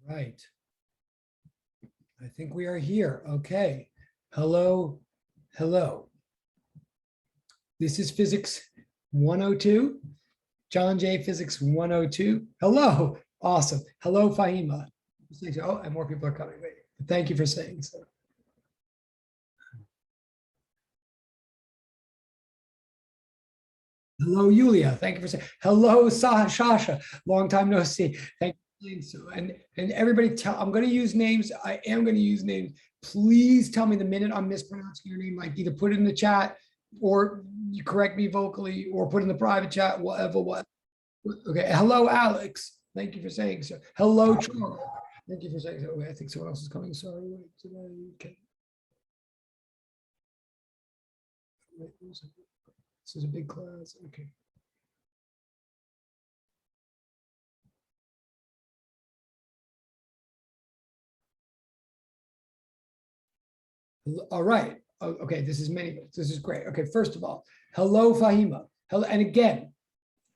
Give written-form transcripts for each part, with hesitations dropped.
Right. I think we are here. Okay. Hello. Hello. This is Physics 102. John J. Physics 102. Hello. Awesome. Hello, Fahima. Oh, and more people are coming. Wait. Thank you for saying so. Hello, Yulia. Thank you for saying hello, Sasha. Long time no see. Thank you. So, and everybody tell I'm going to use names. I am going to use names. Please tell me the minute I'm mispronouncing your name, like either put it in the chat or you correct me vocally or put in the private chat, whatever. What? Okay. Hello, Alex. Thank you for saying so. Hello, Charles. Thank you for saying so. Okay, I think someone else is coming. Sorry. Wait, okay. Wait, this is a big class. Okay. All right. Okay, this is many. This is great. Okay, first of all, hello, Fahima. Hello, and again,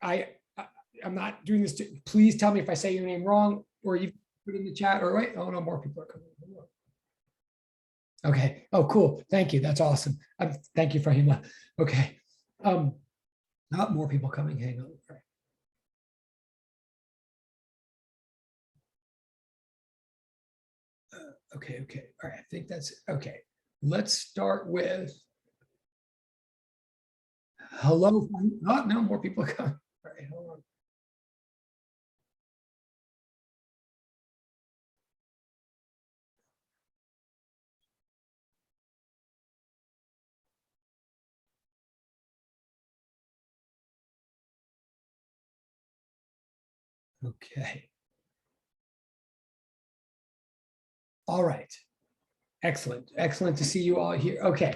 I'm not doing this to. Please tell me if I say your name wrong, or you put it in the chat. Or wait, oh no, more people are coming. Okay. Oh, cool. Thank you. That's awesome. Thank you, Fahima. Okay. Not more people coming. Hang on. All right. Okay. Okay. All right. I think that's okay. Let's start with hello. Oh, no, more people are coming. All right. Hold on. Okay. All right. Excellent. Excellent to see you all here. Okay.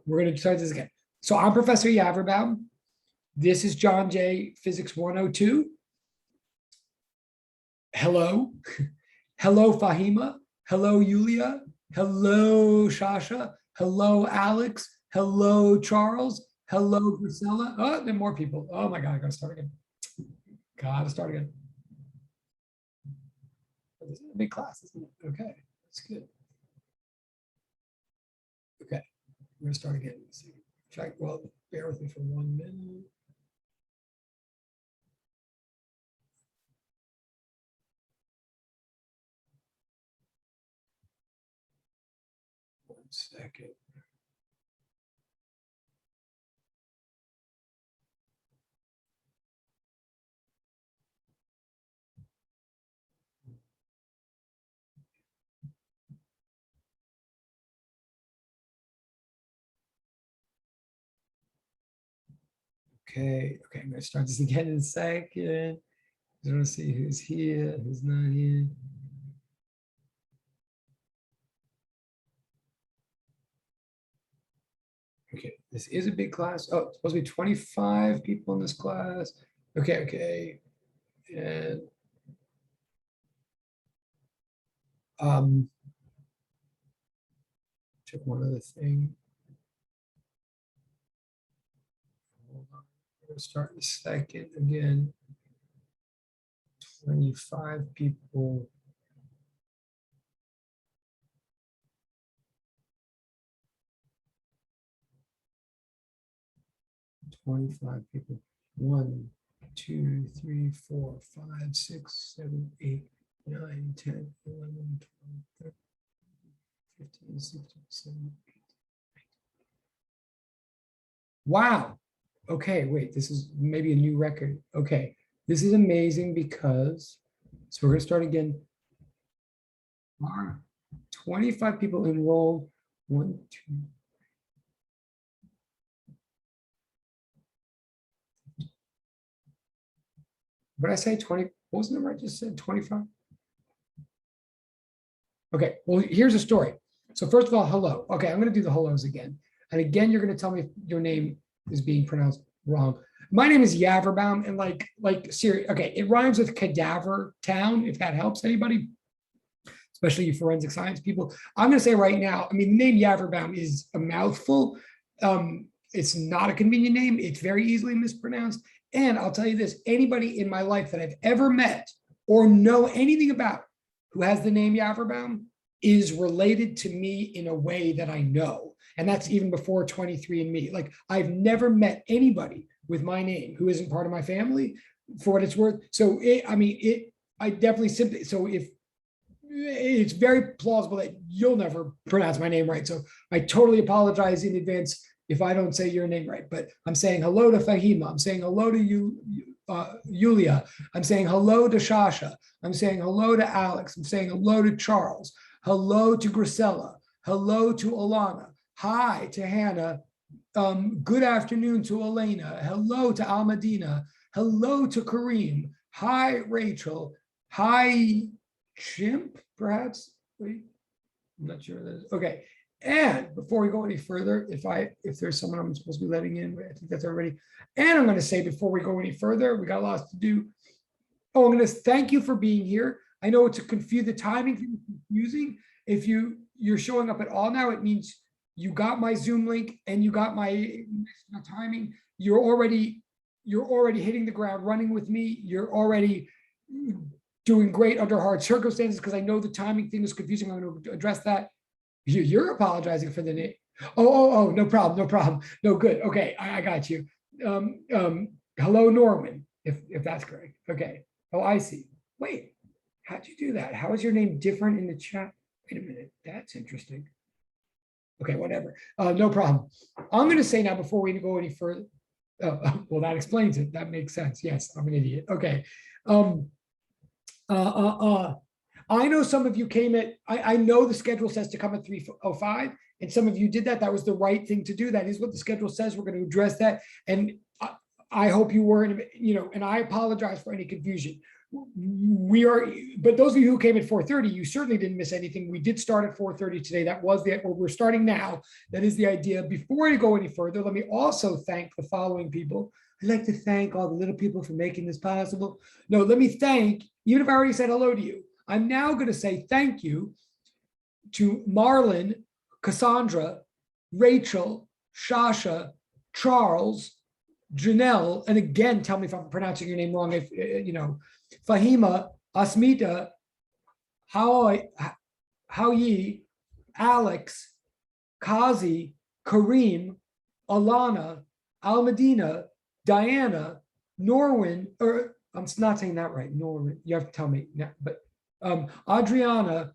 We're going to start this again. So I'm Professor Yaverbaum. This is John J. Physics 102. Hello. Hello, Fahima. Hello, Yulia. Hello, Shasha. Hello, Alex. Hello, Charles. Hello, Priscilla. Oh, there are more people. Oh my God, I gotta start again. Gotta start again. This is a big class, isn't it? Okay, that's good. Okay, we're gonna start again. Check. Well, bear with me for 1 minute. One second. Okay, I'm gonna start this again in a second. I want to see who's here, who's not here. Okay, this is a big class. Oh, it's supposed to be 25 people in this class. Okay. And check one other thing. Hold on. We're gonna start in a second again. 25 people. $25 people. 1, 2, 3, 4, 5, 6, 7, 8, 9, 10, 11, 12, 13, 15, 16, 17, 18. Wow. Okay, wait, this is maybe a new record. Okay, this is amazing because, so we're gonna start again. 25 people enrolled. 1, 2. What did I say? 20? What was the number I just said? 25? Okay, well, here's a story. So first of all, hello. Okay, I'm gonna do the hellos again. And again, you're gonna tell me if your name is being pronounced wrong. My name is Yaverbaum, and like serious. Okay, it rhymes with cadaver town, if that helps anybody, especially you forensic science people. I'm gonna say right now, I mean, the name Yaverbaum is a mouthful. It's not a convenient name, it's very easily mispronounced. And I'll tell you this, anybody in my life that I've ever met or know anything about who has the name Yaverbaum is related to me in a way that I know. And that's even before 23andMe. Like I've never met anybody with my name who isn't part of my family, for what it's worth. So I definitely simply, so if it's very plausible that you'll never pronounce my name right. So I totally apologize in advance if I don't say your name right, but I'm saying hello to Fahima. I'm saying hello to you, Yulia. I'm saying hello to Shasha. I'm saying hello to Alex. I'm saying hello to Charles. Hello to Grisella. Hello to Alana. Hi to Hannah. Good afternoon to Elena. Hello to Almadina. Hello to Kareem. Hi, Rachel. Hi, Chimp, perhaps. Wait, I'm not sure that is. Okay. And before we go any further, if there's someone I'm supposed to be letting in, I think that's already. And I'm going to say before we go any further, we got lots to do. Oh, I'm going to thank you for being here. I know it's a confuse, the timing thing is confusing. If you're showing up at all now, it means you got my Zoom link and you got my timing. You're already hitting the ground running with me. You're already doing great under hard circumstances, because I know the timing thing is confusing. I'm going to address that. You're apologizing for the name. Oh, no problem. No, good. Okay, I got you. Hello, Norman, if that's correct. Okay. Oh, I see. Wait, how'd you do that? How is your name different in the chat? Wait a minute, that's interesting. Okay, whatever. No problem. I'm going to say now before we go any further. Well, that explains it. That makes sense. Yes, I'm an idiot. Okay. I know some of you came at, I know the schedule says to come at 3:05, and some of you did that. That was the right thing to do. That is what the schedule says. We're going to address that. And I hope you weren't, and I apologize for any confusion. But those of you who came at 4:30, you certainly didn't miss anything. We did start at 4:30 today. That was we're starting now. That is the idea. Before I go any further, let me also thank the following people. I'd like to thank all the little people for making this possible. No, let me thank, even if I already said hello to you, I'm now going to say thank you to Marlon, Cassandra, Rachel, Shasha, Charles, Janelle, and again, tell me if I'm pronouncing your name wrong, if Fahima, Asmita, Haoyi, Alex, Kazi, Kareem, Alana, Almadina, Diana, Norwin, or I'm not saying that right, Norwin, you have to tell me, but Adriana,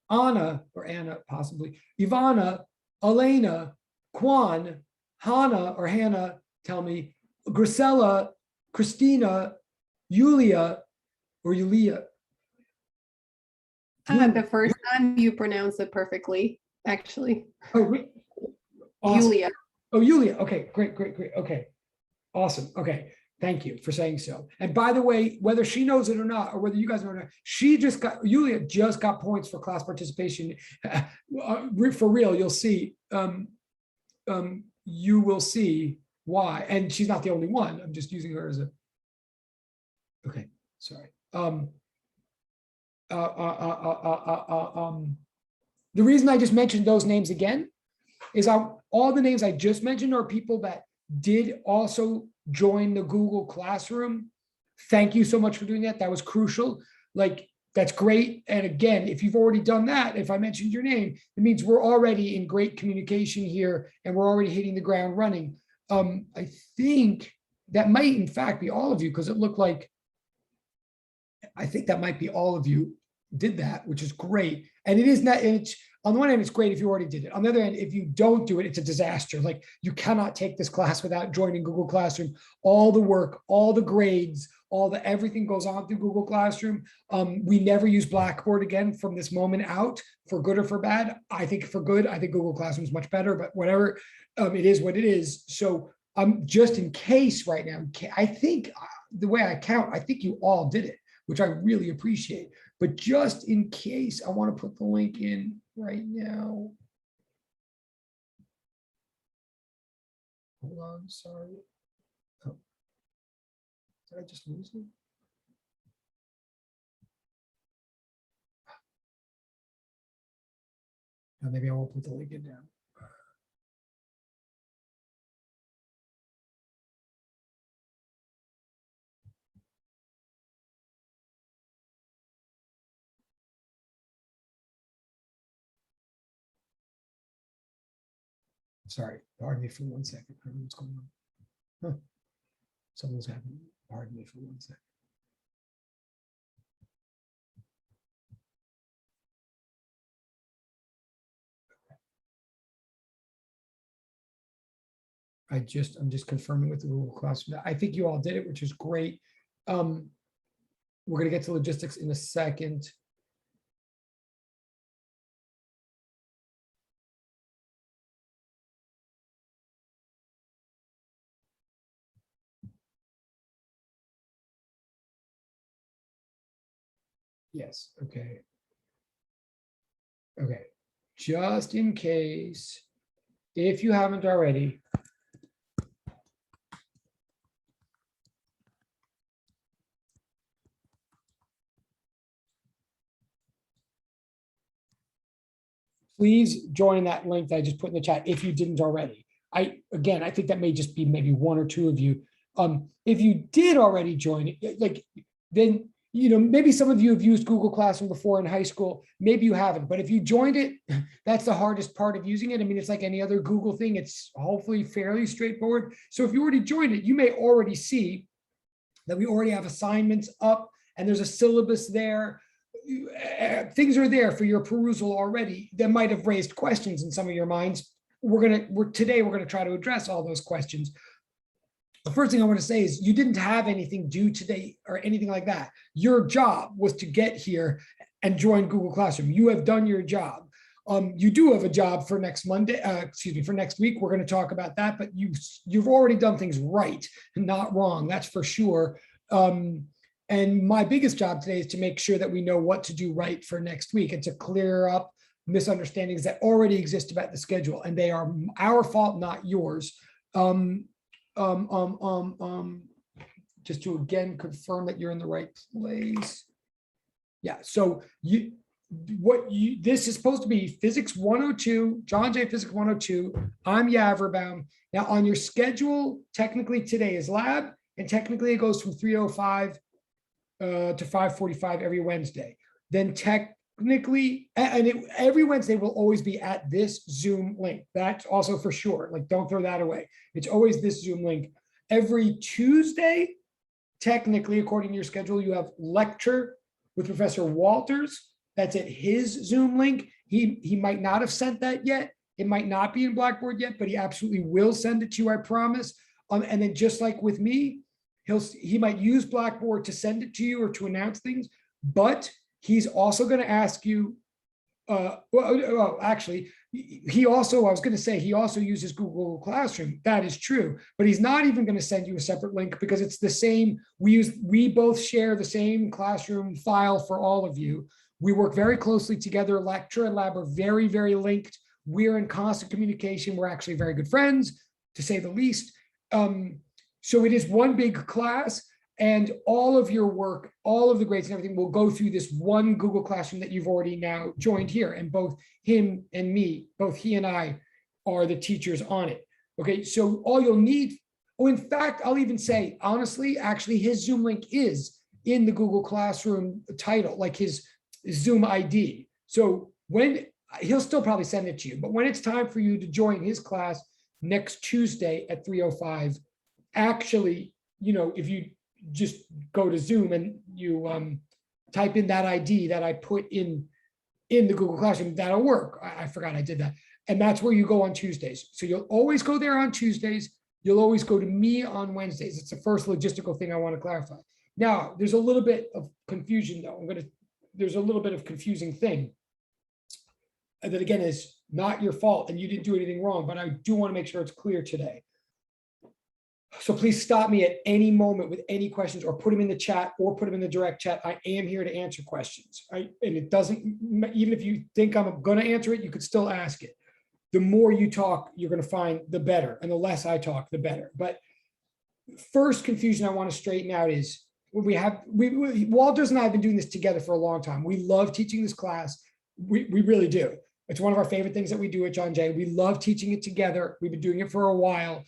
Anna, or Anna possibly, Ivana, Elena, Kwan, Hannah, or Hannah, tell me, Grisella, Christina, Yulia, or Yulia. The first time you pronounced it perfectly, actually. Oh, awesome. Yulia. Oh, Yulia. Okay, great. Okay, awesome. Okay, thank you for saying so. And by the way, whether she knows it or not, or whether you guys know it or not, Yulia just got points for class participation. For real, you'll see. You will see why. And she's not the only one. I'm just using her as a. Okay, sorry. The reason I just mentioned those names again is all the names I just mentioned are people that did also join the Google Classroom. Thank you so much for doing that. That was crucial. Like, that's great. And again, if you've already done that, if I mentioned your name, it means we're already in great communication here and we're already hitting the ground running. I think that might in fact be all of you, because it looked like, I think that might be all of you did that, which is great. And it is not, and it's, on the one hand, it's great if you already did it. On the other hand, if you don't do it, it's a disaster. Like, you cannot take this class without joining Google Classroom. All the work, all the grades, everything goes on through Google Classroom. We never use Blackboard again from this moment out, for good or for bad. I think for good, I think Google Classroom is much better, but whatever, it is what it is. So just in case right now, I think the way I count, I think you all did it, which I really appreciate. But just in case, I want to put the link in right now. Hold on, sorry. Oh. Did I just lose it? Now maybe I won't put the link in now. Sorry, pardon me for 1 second. I don't know what's going on. Huh. Someone's having, pardon me for 1 second. I'm just confirming with the Google Classroom. I think you all did it, which is great. We're going to get to logistics in a second. Yes, okay. Okay, just in case, if you haven't already, please join that link that I just put in the chat if you didn't already. I think that may just be maybe 1 or 2 of you. If you did already join it, like, then, maybe some of you have used Google Classroom before in high school, maybe you haven't, but if you joined it, that's the hardest part of using it. I mean, it's like any other Google thing. It's hopefully fairly straightforward. So if you already joined it, you may already see that we already have assignments up and there's a syllabus there. Things are there for your perusal already that might have raised questions in some of your minds. Today we're gonna try to address all those questions. The first thing I want to say is you didn't have anything due today or anything like that. Your job was to get here and join Google Classroom. You have done your job. You do have a job for next Monday, for next week. We're going to talk about that, but you've already done things right and not wrong. That's for sure. And my biggest job today is to make sure that we know what to do right for next week and to clear up misunderstandings that already exist about the schedule, and they are our fault, not yours. Just to again confirm that you're in the right place. Yeah, so this is supposed to be Physics 102, John Jay Physics 102. I'm Yaverbaum. Now on your schedule, technically today is lab, and technically it goes from 3:05 to 5:45 every Wednesday. Then technically, and every Wednesday will always be at this Zoom link. That's also for sure. Like, don't throw that away. It's always this Zoom link. Every Tuesday, technically, according to your schedule, you have lecture with Professor Walters. That's at his Zoom link. He might not have sent that yet. It might not be in Blackboard yet, but he absolutely will send it to you, I promise. And then just like with me, he might use Blackboard to send it to you or to announce things, but he's also going to ask you, actually, he also uses Google Classroom. That is true, but he's not even going to send you a separate link because it's the same. We both share the same classroom file for all of you. We work very closely together. Lecture and lab are very, very linked. We're in constant communication. We're actually very good friends, to say the least. So it is one big class, and all of your work, all of the grades and everything will go through this one Google Classroom that you've already now joined here. And both him and me, both he and I are the teachers on it. Okay, so all you'll need, in fact, I'll even say, honestly, actually his Zoom link is in the Google Classroom title, like his Zoom ID. So he'll still probably send it to you, but when it's time for you to join his class next Tuesday at 3:05, actually, if you just go to Zoom and you type in that ID that I put in the Google Classroom, that'll work. I forgot I did that. And that's where you go on Tuesdays. So you'll always go there on Tuesdays. You'll always go to me on Wednesdays. It's the first logistical thing I want to clarify. Now, there's a little bit of confusion though. There's a little bit of confusing thing that again is not your fault and you didn't do anything wrong, but I do want to make sure it's clear today. So please stop me at any moment with any questions, or put them in the chat or put them in the direct chat. I am here to answer questions. And it doesn't, even if you think I'm going to answer it, you could still ask it. The more you talk, you're going to find the better, and the less I talk, the better. But first confusion I want to straighten out is Walters and I have been doing this together for a long time. We love teaching this class. We really do. It's one of our favorite things that we do at John Jay. We love teaching it together. We've been doing it for a while.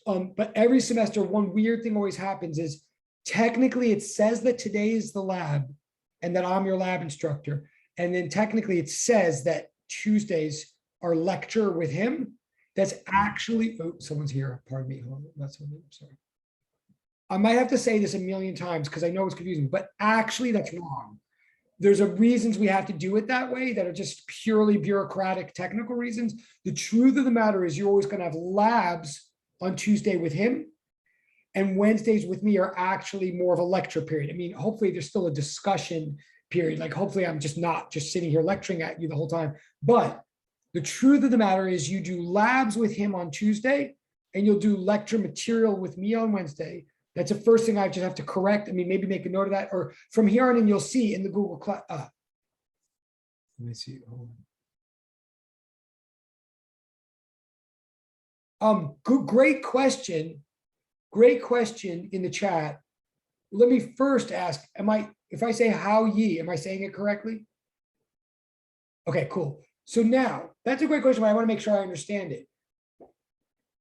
But every semester, one weird thing always happens is technically it says that today is the lab and that I'm your lab instructor. And then technically it says that Tuesdays are lecture with him. That's actually, oh, someone's here. Pardon me. Hold on. That's me. I'm sorry. I might have to say this a million times because I know it's confusing, but actually that's wrong. There's a reasons we have to do it that way that are just purely bureaucratic, technical reasons. The truth of the matter is you're always going to have labs on Tuesday with him, and Wednesdays with me are actually more of a lecture period. I mean, hopefully there's still a discussion period. Like hopefully I'm just not just sitting here lecturing at you the whole time. But the truth of the matter is you do labs with him on Tuesday and you'll do lecture material with me on Wednesday. That's the first thing I just have to correct. I mean, maybe make a note of that, or from here on in, you'll see in the Google class. Let me see. Hold on. Great question. Great question in the chat. Let me first ask, if I say how ye, am I saying it correctly? Okay, cool. So now that's a great question, but I want to make sure I understand it.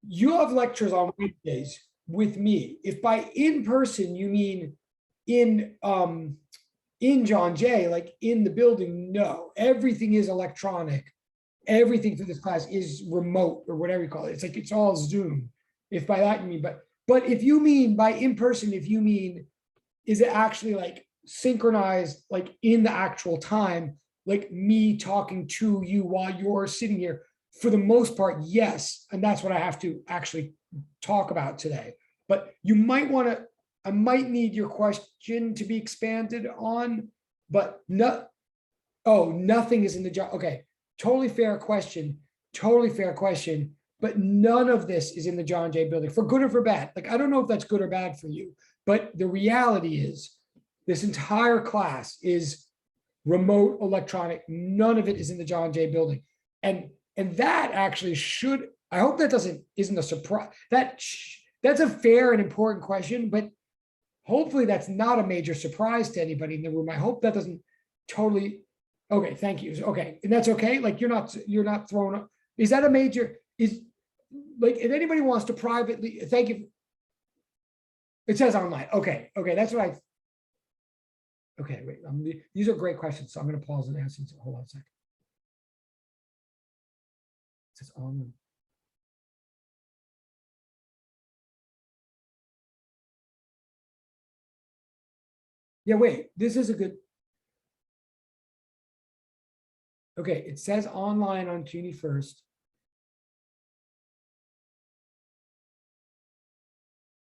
You have lectures on Wednesdays with me. If by in person you mean in John Jay, like in the building, no, everything is electronic. Everything for this class is remote or whatever you call it. It's like it's all Zoom. If by that you mean, but if you mean by in person, if you mean, is it actually like synchronized, like in the actual time, like me talking to you while you're sitting here? For the most part, yes. And that's what I have to actually talk about today. But you might want to, I might need your question to be expanded on, but no, oh, nothing is in the job. Okay, totally fair question. Totally fair question. But none of this is in the John Jay building, for good or for bad. Like, I don't know if that's good or bad for you, but the reality is this entire class is remote electronic. None of it is in the John Jay building. And that actually should, I hope that isn't a surprise. That's a fair and important question, but hopefully that's not a major surprise to anybody in the room. I hope that doesn't totally, okay, thank you. Okay, and that's okay? Like you're not thrown up. Is that a major, is like, if anybody wants to privately, thank you. It says online. Okay, that's what okay, wait, these are great questions. So I'm going to pause and answer. Hold on a second. It says online. Yeah, wait, this is a good. Okay, it says online on CUNY first.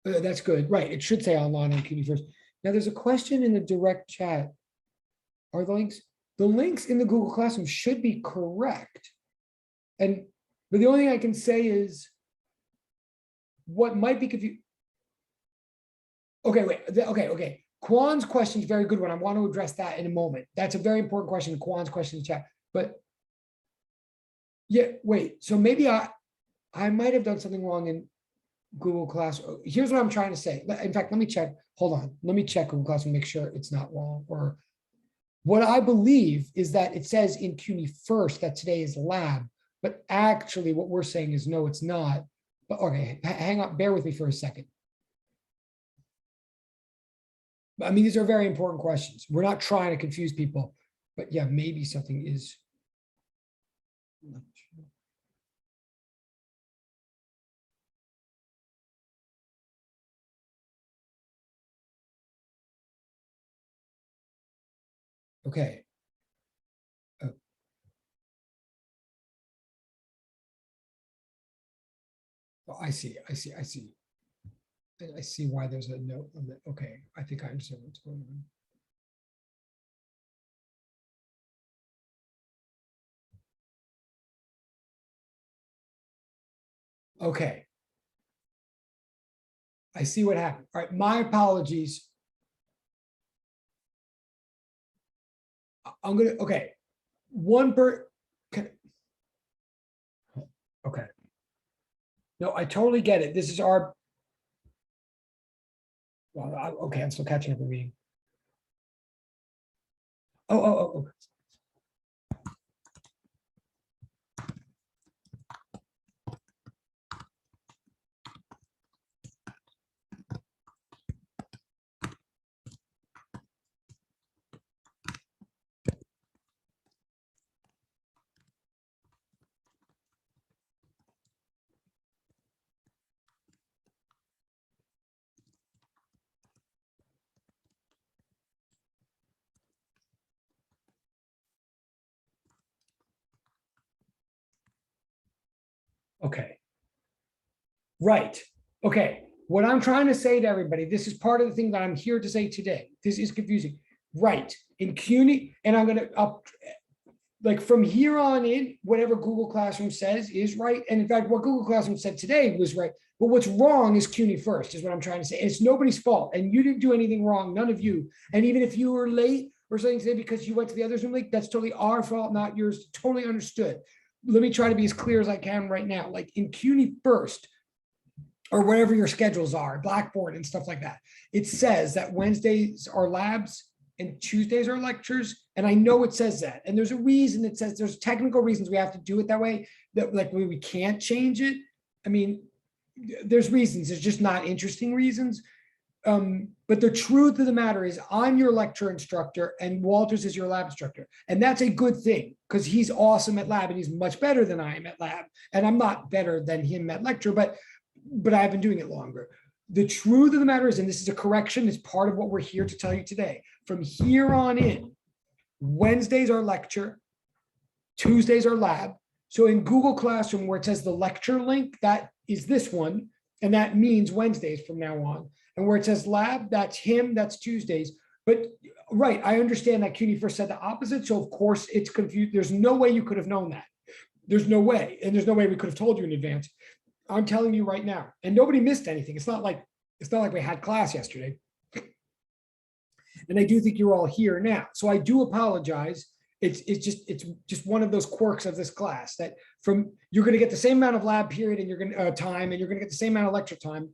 That's good, right? It should say online on CUNY first. Now there's a question in the direct chat. Are the links in the Google Classroom should be correct. But the only thing I can say is what might be confused. Okay, wait, okay. Kwan's question is a very good one. I want to address that in a moment. That's a very important question. Kwan's question in the chat. But yeah, wait. So maybe I might have done something wrong in Google Classroom. Here's what I'm trying to say. In fact, let me check. Hold on. Let me check Google Classroom, make sure it's not wrong. Or what I believe is that it says in CUNY first that today is lab, but actually what we're saying is no, it's not. But okay, hang on, bear with me for a second. I mean, these are very important questions. We're not trying to confuse people, but yeah, maybe something is. Okay. Oh, I see. I see why there's a note on that. Okay, I think I understand what's going on. Okay. I see what happened. All right, my apologies. I'm gonna, okay. Okay. No, I totally get it. This is our, well, okay, I'm still catching up the reading. Oh. Okay. Right. Okay. What I'm trying to say to everybody, this is part of the thing that I'm here to say today. This is confusing. Right. In CUNY, and I'm going to like from here on in, whatever Google Classroom says is right. And in fact, what Google Classroom said today was right. But what's wrong is CUNY first, is what I'm trying to say. It's nobody's fault. And you didn't do anything wrong, none of you. And even if you were late or something today because you went to the other Zoom link, that's totally our fault, not yours. Totally understood. Let me try to be as clear as I can right now. Like in CUNY first, or whatever your schedules are, Blackboard and stuff like that, it says that Wednesdays are labs and Tuesdays are lectures. And I know it says that. And there's a reason it says, there's technical reasons we have to do it that way, that like we can't change it. I mean, there's reasons, it's just not interesting reasons. But the truth of the matter is I'm your lecture instructor and Walters is your lab instructor. And that's a good thing because he's awesome at lab and he's much better than I am at lab. And I'm not better than him at lecture, but I've been doing it longer. The truth of the matter is, and this is a correction, it's part of what we're here to tell you today. From here on in, Wednesdays are lecture, Tuesdays are lab. So in Google Classroom, where it says the lecture link, that is this one. And that means Wednesdays from now on. And where it says lab, that's him, that's Tuesdays. But right, I understand that CUNY first said the opposite. So of course it's confused. There's no way you could have known that. There's no way. And there's no way we could have told you in advance. I'm telling you right now, and nobody missed anything. It's not like we had class yesterday. And I do think you're all here now. So I do apologize. It's just one of those quirks of this class that from you're going to get the same amount of lab period and you're going to time and you're going to get the same amount of lecture time.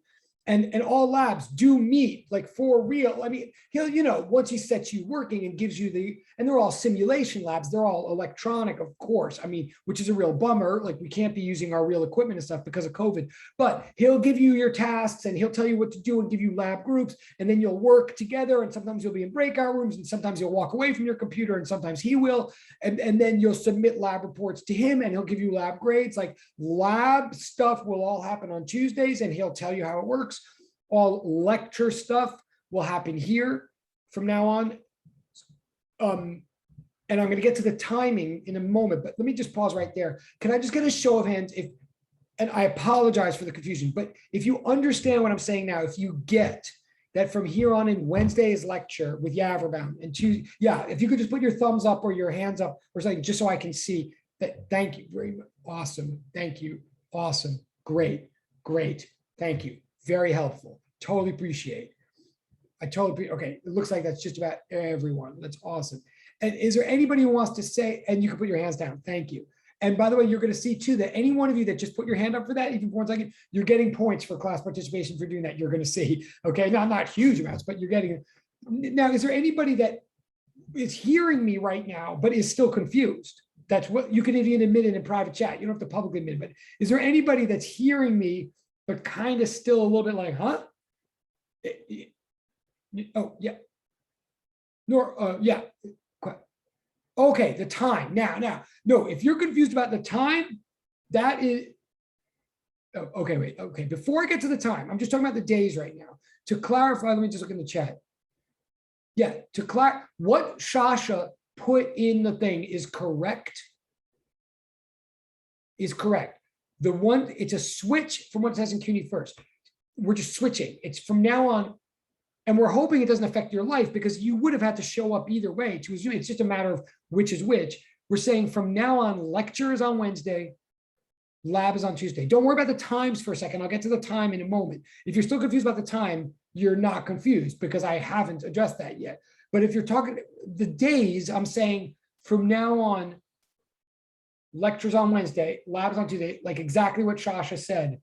And all labs do meet like for real. I mean, he'll, once he sets you working and gives you and they're all simulation labs, they're all electronic, of course. I mean, which is a real bummer. Like we can't be using our real equipment and stuff because of COVID, but he'll give you your tasks and he'll tell you what to do and give you lab groups. And then you'll work together. And sometimes you'll be in breakout rooms and sometimes you'll walk away from your computer and sometimes he will. And then you'll submit lab reports to him and he'll give you lab grades. Like lab stuff will all happen on Tuesdays and he'll tell you how it works. All lecture stuff will happen here from now on. And I'm going to get to the timing in a moment, but let me just pause right there. Can I just get a show of hands and I apologize for the confusion, but if you understand what I'm saying now, if you get that from here on in, Wednesday is lecture with Yaverbaum and Tuesday, if you could just put your thumbs up or your hands up or something, just so I can see that. Thank you very much. Awesome. Thank you. Awesome. Great. Thank you. Very helpful. Totally appreciate. Okay. It looks like that's just about everyone. That's awesome. And is there anybody who wants to say, and you can put your hands down. Thank you. And by the way, you're going to see too, that any one of you that just put your hand up for that, even for 1 second, you're getting points for class participation for doing that. You're going to see, okay, not huge amounts, but you're getting it. Now, is there anybody that is hearing me right now, but is still confused? That's what you can even admit it in private chat. You don't have to publicly admit it, but is there anybody that's hearing me, but kind of still a little bit like, huh? Oh, yeah. Yeah. Okay, the time. Now, no, if you're confused about the time, that is, okay, wait, okay. Before I get to the time, I'm just talking about the days right now. To clarify, let me just look in the chat. Yeah, to clarify, what Shasha put in the thing is correct. The one, it's a switch from what it says in CUNY first. We're just switching. It's from now on, and we're hoping it doesn't affect your life because you would have had to show up either way to Zoom. It's just a matter of which is which. We're saying from now on, lecture is on Wednesday, lab is on Tuesday. Don't worry about the times for a second. I'll get to the time in a moment. If you're still confused about the time, you're not confused because I haven't addressed that yet. But if you're talking the days, I'm saying from now on, lectures on Wednesday, labs on Tuesday, like exactly what Shasha said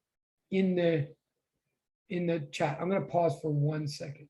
in the chat. I'm going to pause for 1 second.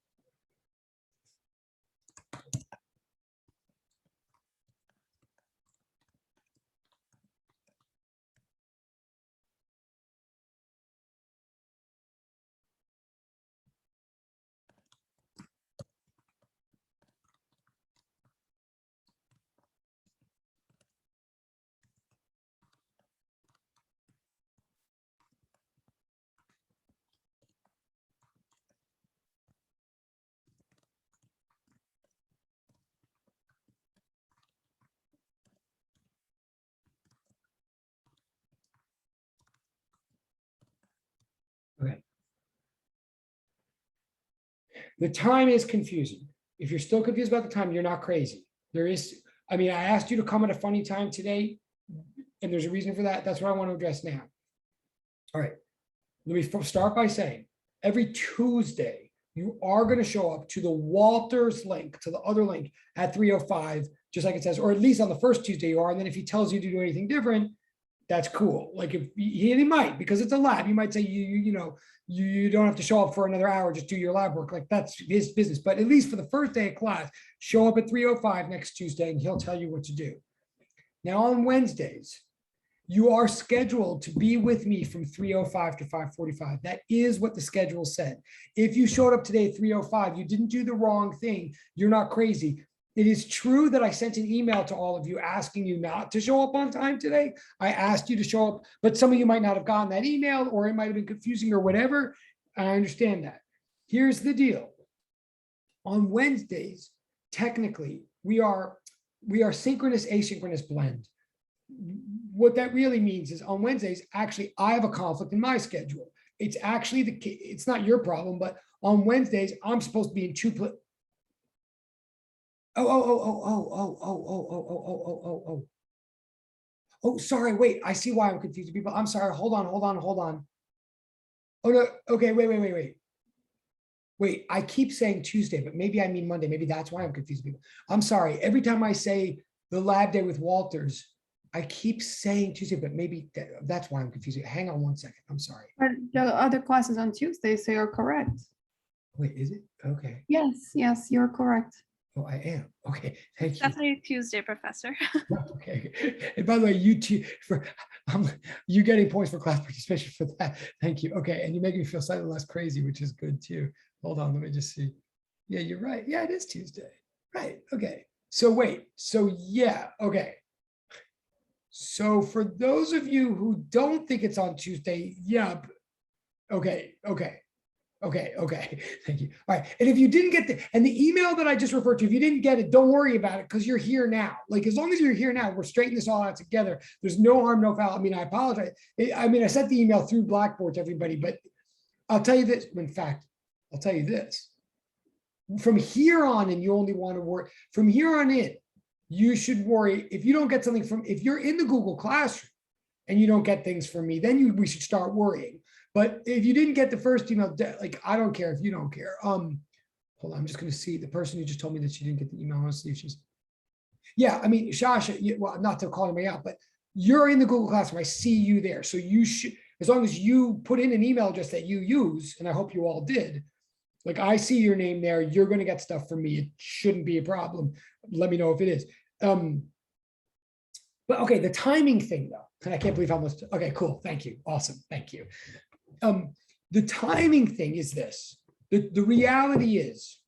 Okay. The time is confusing. If you're still confused about the time, you're not crazy. There is, I mean, I asked you to come at a funny time today, and there's a reason for that. That's what I want to address now. All right. Let me start by saying every Tuesday, you are going to show up to the Walters link, to the other link at 3:05, just like it says, or at least on the first Tuesday you are. And then if he tells you to do anything different, that's cool. Like if he might, because it's a lab, you might say you don't have to show up for another hour, just do your lab work. Like that's his business. But at least for the first day of class, show up at 3:05 next Tuesday and he'll tell you what to do. Now on Wednesdays, you are scheduled to be with me from 3:05 to 5:45. That is what the schedule said. If you showed up today at 3:05, you didn't do the wrong thing. You're not crazy. It is true that I sent an email to all of you asking you not to show up on time today. I asked you to show up, but some of you might not have gotten that email, or it might have been confusing or whatever. I understand that. Here's the deal. On Wednesdays, technically, we are synchronous, asynchronous blend. What that really means is on Wednesdays, actually, I have a conflict in my schedule. It's actually it's not your problem, but on Wednesdays, I'm supposed to be in two. Oh, sorry, wait, I see why I'm confusing people. I'm sorry, hold on. Oh, no, okay, wait. Wait, I keep saying Tuesday, but maybe I mean Monday. Maybe that's why I'm confusing people. I'm sorry, every time I say the lab day with Walters, I keep saying Tuesday, but maybe that's why I'm confusing. Hang on one second, I'm sorry. But the other classes on Tuesday, so you're correct. Wait, is it? Okay. Yes, you're correct. Oh, I am. Okay, thank you. Definitely Tuesday, Professor. Okay. And by the way, you getting points for class participation for that. Thank you. Okay, and you make me feel slightly less crazy, which is good too. Hold on, let me just see. Yeah, you're right. Yeah, it is Tuesday. Right. Okay. So wait. So yeah. Okay. So for those of you who don't think it's on Tuesday, yeah. Okay. Thank you. All right. And if you didn't get the email that I just referred to, if you didn't get it, don't worry about it because you're here now. Like as long as you're here now, we're straightening this all out together. There's no harm, no foul. I mean, I apologize. I sent the email through Blackboard to everybody, but I'll tell you this. In fact, I'll tell you this. From here on, and you only want to worry from here on in, you should worry if you don't get something if you're in the Google Classroom and you don't get things from me, then we should start worrying. But if you didn't get the first email, like I don't care if you don't care. Hold on, I'm just going to see the person who just told me that she didn't get the email. I want to see if she's. Yeah, I mean, Shasha. Well, not to call anybody out, but you're in the Google Classroom. I see you there, so you should, as long as you put in an email address that you use, and I hope you all did. Like I see your name there, you're going to get stuff from me. It shouldn't be a problem. Let me know if it is. But okay, the timing thing though, and I can't believe how much. Okay, cool. Thank you. Awesome. Thank you. The timing thing is this. The reality is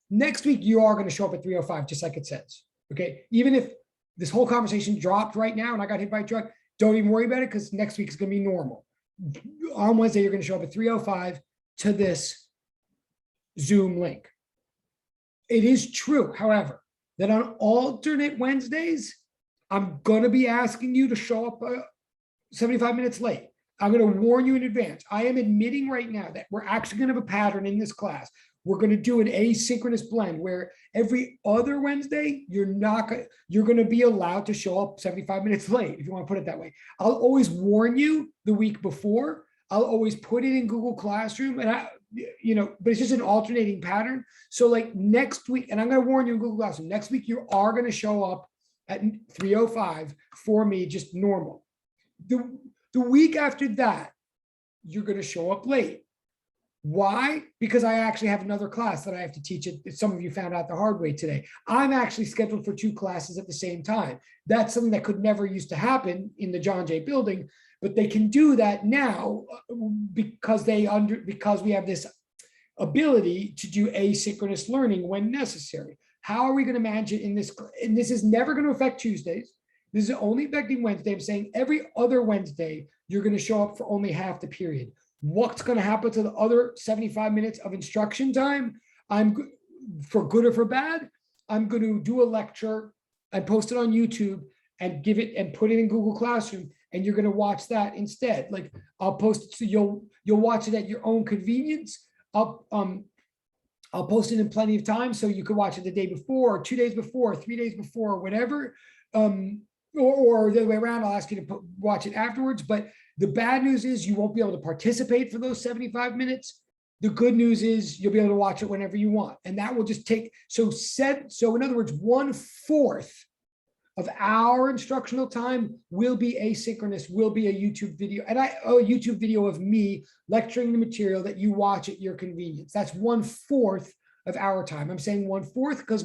next week you are going to show up at 3:05, just like it says. Okay. Even if this whole conversation dropped right now and I got hit by a truck, don't even worry about it because next week is going to be normal. On Wednesday, you're going to show up at 3:05 to this Zoom link. It is true, however, that on alternate Wednesdays, I'm going to be asking you to show up 75 minutes late. I'm going to warn you in advance. I am admitting right now that we're actually going to have a pattern in this class. We're going to do an asynchronous blend where every other Wednesday, you're going to be allowed to show up 75 minutes late, if you want to put it that way. I'll always warn you the week before. I'll always put it in Google Classroom, and but it's just an alternating pattern. So like next week, and I'm going to warn you in Google Classroom, next week you are going to show up at 3:05 for me, just normal. The week after that, you're going to show up late. Why? Because I actually have another class that I have to teach it. Some of you found out the hard way today. I'm actually scheduled for 2 classes at the same time. That's something that could never used to happen in the John Jay building, but they can do that now because we have this ability to do asynchronous learning when necessary. How are we going to manage it in this? And this is never going to affect Tuesdays. This is only affecting Wednesday. I'm saying every other Wednesday, you're going to show up for only half the period. What's going to happen to the other 75 minutes of instruction time? For good or for bad, I'm going to do a lecture and post it on YouTube and give it and put it in Google Classroom. and you're going to watch that instead. Like I'll post it so you'll watch it at your own convenience. I'll post it in plenty of time so you could watch it the day before, or 2 days before, 3 days before, or whatever. Or the other way around, I'll ask you to watch it afterwards. But the bad news is you won't be able to participate for those 75 minutes. The good news is you'll be able to watch it whenever you want. And that will just take, so in other words, 1/4 of our instructional time will be asynchronous, will be a YouTube video, and a YouTube video of me lecturing the material that you watch at your convenience. That's 1/4 of our time. I'm saying 1/4 because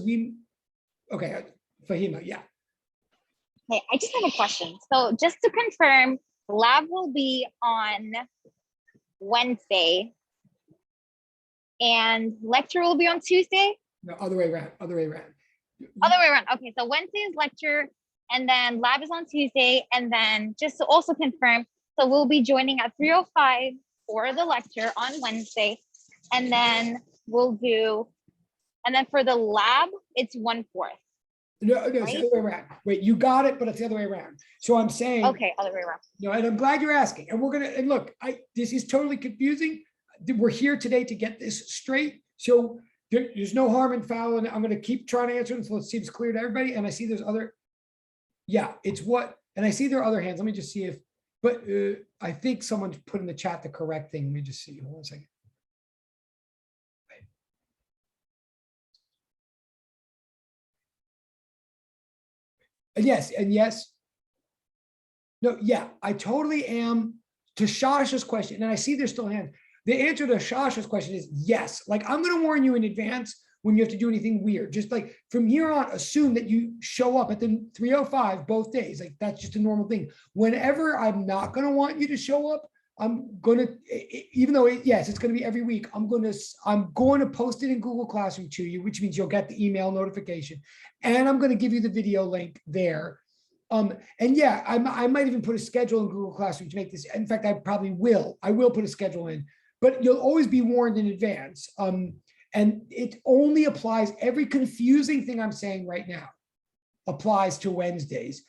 okay, Fahima, yeah. Okay, I just have a question. So just to confirm, lab will be on Wednesday and lecture will be on Tuesday? No, other way around. Other way around. Okay, so Wednesday is lecture and then lab is on Tuesday. And then just to also confirm, so we'll be joining at 3:05 for the lecture on Wednesday. And then and then for the lab, it's 1/4. No, it's the other way around. Wait, you got it, but it's the other way around. So I'm saying, okay, other way around. No, and I'm glad you're asking. And and look, this is totally confusing. We're here today to get this straight. So there's no harm in foul, and I'm going to keep trying to answer it until it seems clear to everybody. And I see there's other, and I see there are other hands. Let me just see but I think someone's put in the chat the correct thing. Let me just see. Hold on a second. And yes. No, yeah, I totally am. To Shasha's question, and I see there's still hands. The answer to Shasha's question is yes. Like I'm going to warn you in advance when you have to do anything weird. Just like from here on, assume that you show up at the 3:05 both days. Like that's just a normal thing. Whenever I'm not going to want you to show up, I'm going to, even though yes, it's going to be every week. I'm going to post it in Google Classroom to you, which means you'll get the email notification, and I'm going to give you the video link there. And yeah, I might even put a schedule in Google Classroom to make this. In fact, I probably will. I will put a schedule in, but you'll always be warned in advance. And it only applies, every confusing thing I'm saying right now applies to Wednesdays.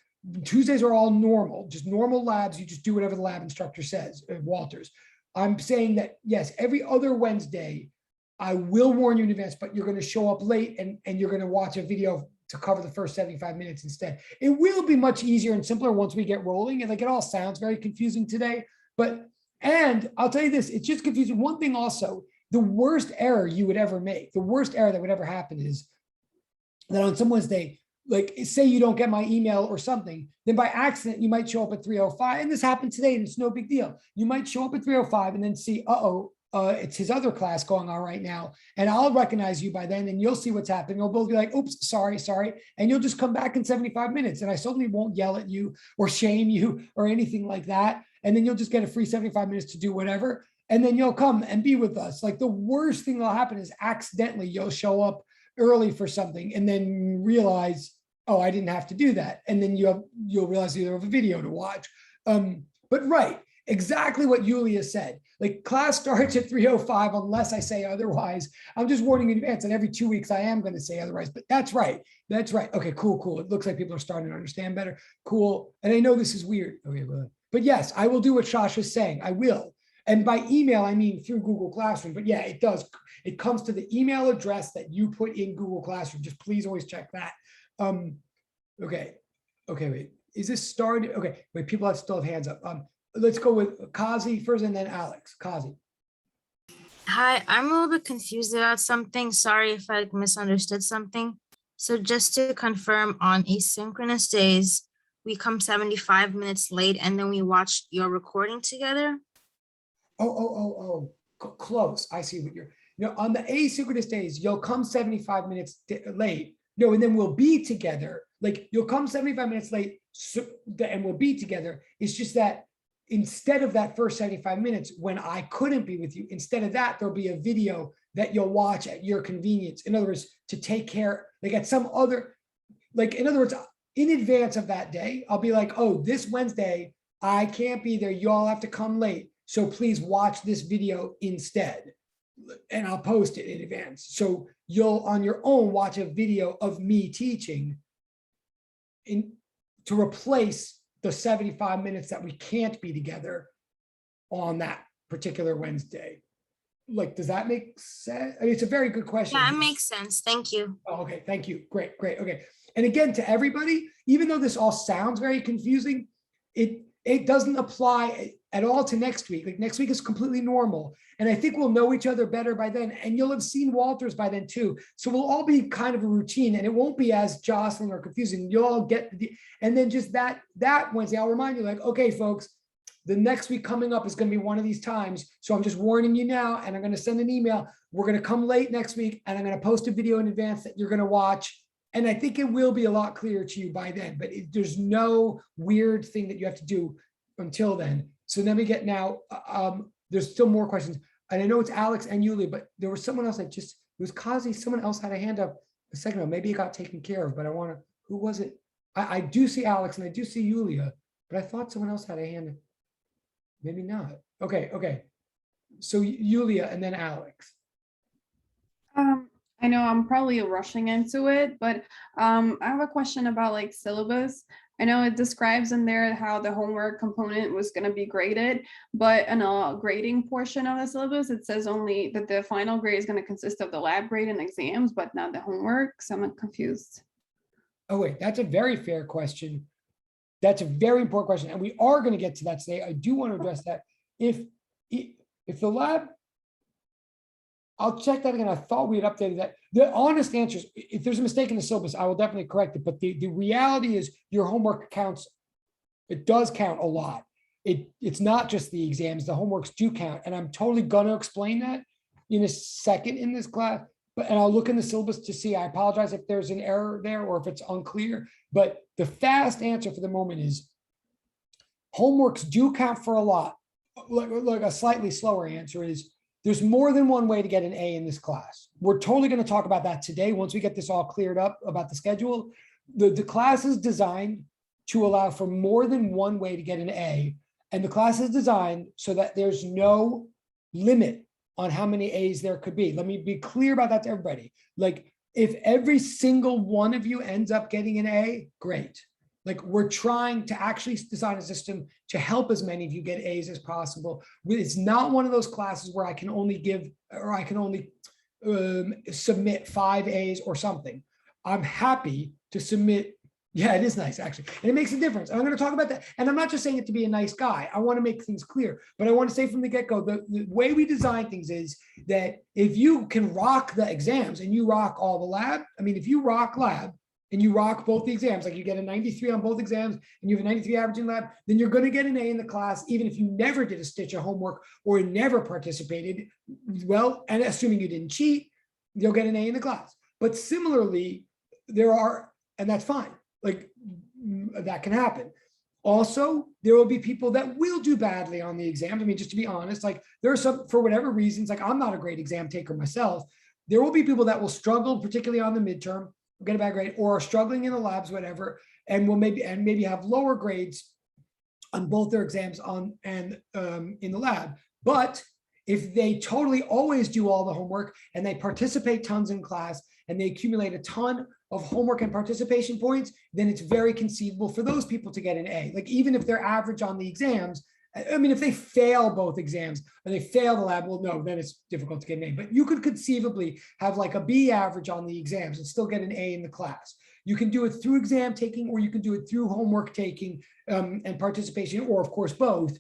Tuesdays are all normal, just normal labs. You just do whatever the lab instructor says, Walters. I'm saying that, yes, every other Wednesday, I will warn you in advance, but you're going to show up late and you're going to watch a video to cover the first 75 minutes instead. It will be much easier and simpler once we get rolling. And like it all sounds very confusing today, and I'll tell you this, it's just confusing. One thing also, the worst error you would ever make, the worst error that would ever happen is that on some Wednesday, like say you don't get my email or something, then by accident, you might show up at 3:05. And this happened today and it's no big deal. You might show up at 3:05 and then see, it's his other class going on right now. And I'll recognize you by then and you'll see what's happening. You'll both be like, oops, sorry. And you'll just come back in 75 minutes. And I certainly won't yell at you or shame you or anything like that. And then you'll just get a free 75 minutes to do whatever. And then you'll come and be with us. Like the worst thing that'll happen is accidentally you'll show up early for something and then realize, oh, I didn't have to do that. And then you'll realize you have a video to watch. But right, exactly what Yulia said. Like class starts at 3:05 unless I say otherwise. I'm just warning in advance, and every 2 weeks I am going to say otherwise. But that's right. Okay, cool. It looks like people are starting to understand better. Cool. And I know this is weird. Okay, but yes, I will do what Shasha's saying. I will. And by email, I mean through Google Classroom. But yeah, it does. It comes to the email address that you put in Google Classroom. Just please always check that. Okay, wait. Is this started? Okay, wait, people still have hands up. Let's go with Kazi first and then Alex. Kazi. Hi, I'm a little bit confused about something. Sorry if I misunderstood something. So just to confirm, on asynchronous days, we come 75 minutes late and then we watch your recording together? Close. I see what on the asynchronous days, you'll come 75 minutes late. No, and then we'll be together. Like you'll come 75 minutes late and we'll be together. It's just that instead of that first 75 minutes when I couldn't be with you, instead of that, there'll be a video that you'll watch at your convenience. In other words, to take care, like at some other, like in other words, in advance of that day, I'll be like, oh, this Wednesday, I can't be there. You all have to come late. So please watch this video instead. And I'll post it in advance. So you'll on your own watch a video of me teaching to replace the 75 minutes that we can't be together on that particular Wednesday. Like, does that make sense? I mean, it's a very good question. Yeah, it makes sense. Thank you. Oh, okay, thank you. Great, great. Okay. And again, to everybody, even though this all sounds very confusing, it doesn't apply at all to next week. Like next week is completely normal. And I think we'll know each other better by then. And you'll have seen Walter's by then too. So we'll all be kind of a routine and it won't be as jostling or confusing. You'll all get, and then just that Wednesday, I'll remind you like, okay, folks, the next week coming up is going to be one of these times. So I'm just warning you now, and I'm going to send an email. We're going to come late next week and I'm going to post a video in advance that you're going to watch. And I think it will be a lot clearer to you by then, but there's no weird thing that you have to do until then. So then we get now, there's still more questions. And I know it's Alex and Yulia, but there was someone else it was Kazi, someone else had a hand up a second ago. Maybe it got taken care of, but who was it? I do see Alex and I do see Yulia, but I thought someone else had a hand. Maybe not. Okay. So Yulia and then Alex. I know I'm probably rushing into it, but I have a question about like syllabus. I know it describes in there how the homework component was going to be graded, but in a grading portion of the syllabus, it says only that the final grade is going to consist of the lab grade and exams, but not the homework. So I'm confused. Oh, wait, that's a very fair question. That's a very important question. And we are going to get to that today. I do want to address that. If the lab, I'll check that again. I thought we had updated that. The honest answer is, if there's a mistake in the syllabus, I will definitely correct it. But the reality is your homework counts. It does count a lot. It's not just the exams. The homeworks do count. And I'm totally going to explain that in a second in this class. And I'll look in the syllabus to see. I apologize if there's an error there or if it's unclear. But the fast answer for the moment is homeworks do count for a lot. Like a slightly slower answer is there's more than one way to get an A in this class. We're totally going to talk about that today once we get this all cleared up about the schedule. The class is designed to allow for more than one way to get an A. And the class is designed so that there's no limit on how many A's there could be. Let me be clear about that to everybody. Like if every single one of you ends up getting an A, great. Like we're trying to actually design a system to help as many of you get A's as possible. It's not one of those classes where I can only give, or I can only submit 5 A's or something. I'm happy to submit. Yeah, it is nice actually. And it makes a difference. I'm going to talk about that. And I'm not just saying it to be a nice guy. I want to make things clear, but I want to say from the get-go, the way we design things is that if you can rock the exams and you rock all the lab, I mean, if you rock lab, and you rock both the exams, like you get a 93 on both exams and you have a 93 average in lab, then you're going to get an A in the class, even if you never did a stitch of homework or never participated. Well, and assuming you didn't cheat, you'll get an A in the class. But similarly, and that's fine. Like that can happen. Also, there will be people that will do badly on the exams. I mean, just to be honest, like there are some, for whatever reasons, like I'm not a great exam taker myself. There will be people that will struggle, particularly on the midterm, get a bad grade, or are struggling in the labs, whatever, and will maybe have lower grades on both their exams in the lab. But if they totally always do all the homework and they participate tons in class and they accumulate a ton of homework and participation points, then it's very conceivable for those people to get an A. Like even if they're average on the exams, I mean, if they fail both exams or they fail the lab, well, no, then it's difficult to get an A. But you could conceivably have like a B average on the exams and still get an A in the class. You can do it through exam taking, or you can do it through homework taking and participation, or of course, both.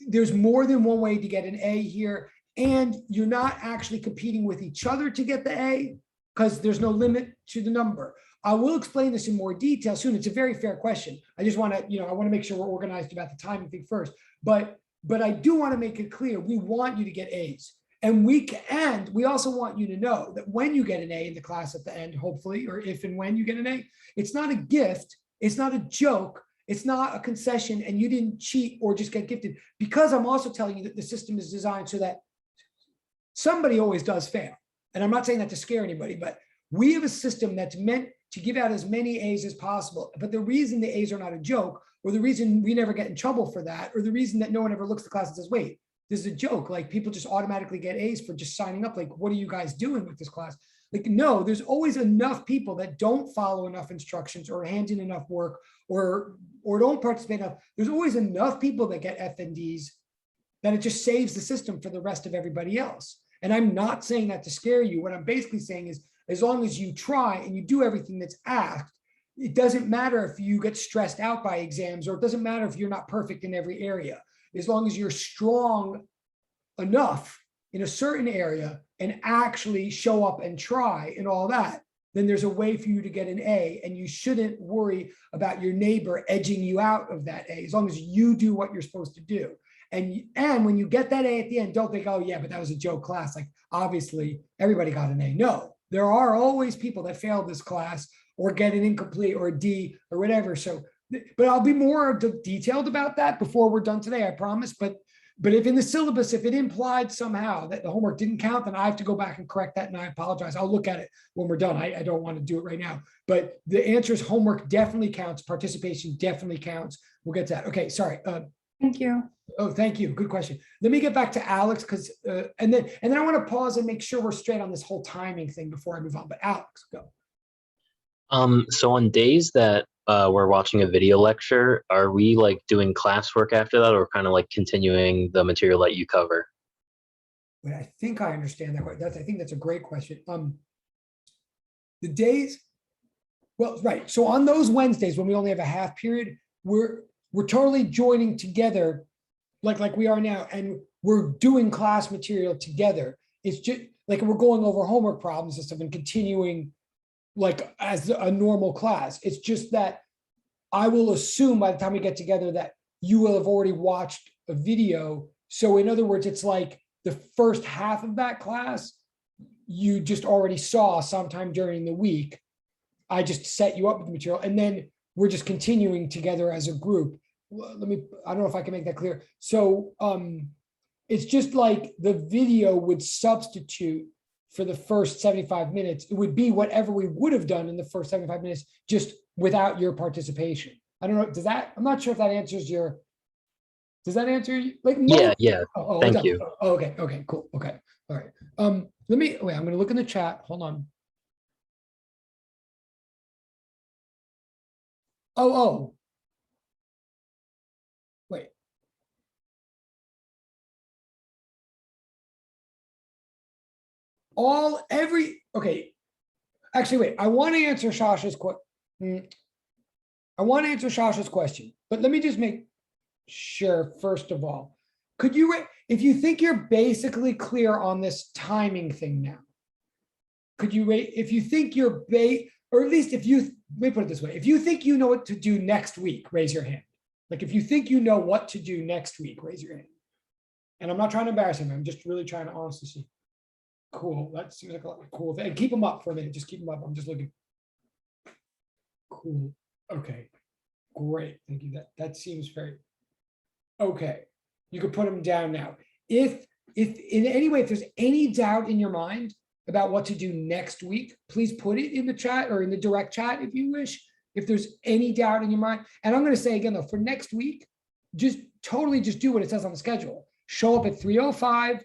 There's more than one way to get an A here, and you're not actually competing with each other to get the A because there's no limit to the number. I will explain this in more detail soon. It's a very fair question. I just want to, I want to make sure we're organized about the timing thing first. But I do want to make it clear, we want you to get A's. And we also want you to know that when you get an A in the class at the end, hopefully, or if and when you get an A, it's not a gift, it's not a joke, it's not a concession, and you didn't cheat or just get gifted. Because I'm also telling you that the system is designed so that somebody always does fail. And I'm not saying that to scare anybody, but we have a system that's meant to give out as many A's as possible. But the reason the A's are not a joke, or the reason we never get in trouble for that, or the reason that no one ever looks at the class and says, wait, this is a joke. Like people just automatically get A's for just signing up. Like, what are you guys doing with this class? Like, no, there's always enough people that don't follow enough instructions or hand in enough work or don't participate enough. There's always enough people that get FNDs that it just saves the system for the rest of everybody else. And I'm not saying that to scare you. What I'm basically saying is, as long as you try and you do everything that's asked, it doesn't matter if you get stressed out by exams, or it doesn't matter if you're not perfect in every area. As long as you're strong enough in a certain area and actually show up and try and all that, then there's a way for you to get an A, and you shouldn't worry about your neighbor edging you out of that A, as long as you do what you're supposed to do. And when you get that A at the end, don't think, oh yeah, but that was a joke class. Like, obviously everybody got an A. No, there are always people that fail this class or get an incomplete or a D or whatever. So, but I'll be more detailed about that before we're done today, I promise. But if in the syllabus, if it implied somehow that the homework didn't count, then I have to go back and correct that, and I apologize. I'll look at it when we're done. I don't want to do it right now. But the answer is homework definitely counts. Participation definitely counts. We'll get to that. Okay, sorry. Thank you. Oh, thank you. Good question. Let me get back to Alex, because and then I want to pause and make sure we're straight on this whole timing thing before I move on. But Alex, go. So on days that we're watching a video lecture, are we like doing classwork after that, or kind of like continuing the material that you cover? Wait, I think I understand that. I think that's a great question. The days, well, right. So on those Wednesdays when we only have a half period, we're totally joining together like we are now, and we're doing class material together. It's just like we're going over homework problems and stuff and continuing like as a normal class. It's just that I will assume by the time we get together that you will have already watched a video. So in other words, it's like the first half of that class you just already saw sometime during the week. I just set you up with the material, and then we're just continuing together as a group. I don't know if I can make that clear. So it's just like the video would substitute for the first 75 minutes. It would be whatever we would have done in the first 75 minutes, just without your participation. I don't know, I'm not sure if that answers does that answer you? Like, Yeah. Thank you. Oh, okay, cool. Okay. All right. I'm going to look in the chat. Hold on. Oh, wait. Okay. Actually, wait, I want to answer Shasha's question, but let me just make sure, first of all, could you, if you think you're basically clear on this timing thing now, could you rate, if you think you're or at least if you, let me put it this way, if you think you know what to do next week, raise your hand. Like if you think you know what to do next week, raise your hand. And I'm not trying to embarrass him. I'm just really trying to honestly see. Cool. That seems like a cool thing. And keep them up for a minute. Just keep them up. I'm just looking. Cool. Okay. Great. Thank you. That seems very okay. You could put them down now. If in any way, if there's any doubt in your mind about what to do next week, please put it in the chat or in the direct chat if you wish. If there's any doubt in your mind. And I'm going to say again, though, for next week, just totally just do what it says on the schedule. Show up at 3:05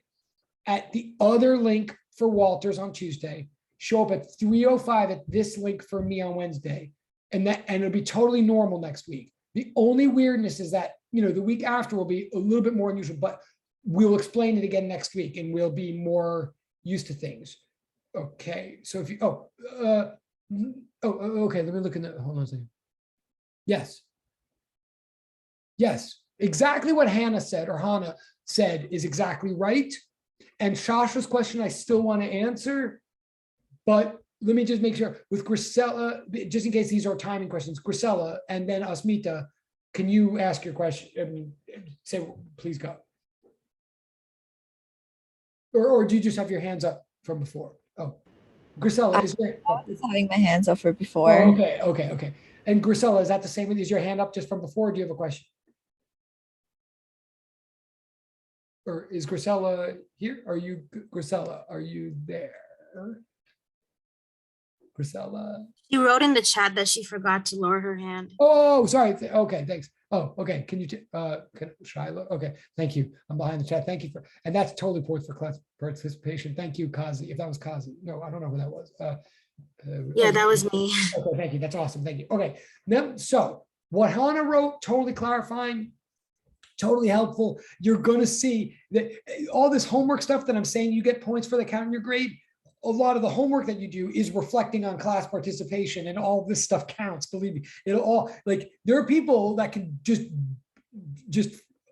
at the other link for Walters on Tuesday. Show up at 3:05 at this link for me on Wednesday. And it'll be totally normal next week. The only weirdness is that, the week after will be a little bit more unusual, but we'll explain it again next week and we'll be more used to things. Okay. So if you, okay. Let me look in the, hold on a second. Yes. Yes. Exactly what Hannah said is exactly right. And Shasha's question, I still want to answer, but let me just make sure with Grisella, just in case these are timing questions, Grisella and then Asmita, can you ask your question? I mean, say, please go. Or do you just have your hands up from before? Oh, Grisella, is there? I was having my hands up for before. Oh, okay. And Grisella, is that the same? Is your hand up just from before? Or do you have a question? Or is Grisella here? Grisella, are you there? Priscilla. She wrote in the chat that she forgot to lower her hand. Oh, sorry. Okay, thanks. Oh, okay. Can you, should I look? Okay, thank you. I'm behind the chat. Thank you for, and that's totally important for class participation. Thank you, Kazi. If that was Kazi. No, I don't know who that was. Yeah, okay. that was me. Okay, thank you. That's awesome. Thank you. Okay, now, so what Hannah wrote, totally clarifying, totally helpful. You're going to see that all this homework stuff that I'm saying you get points for that count in your grade. A lot of the homework that you do is reflecting on class participation, and all this stuff counts. Believe me, it'll all, like, there are people that can just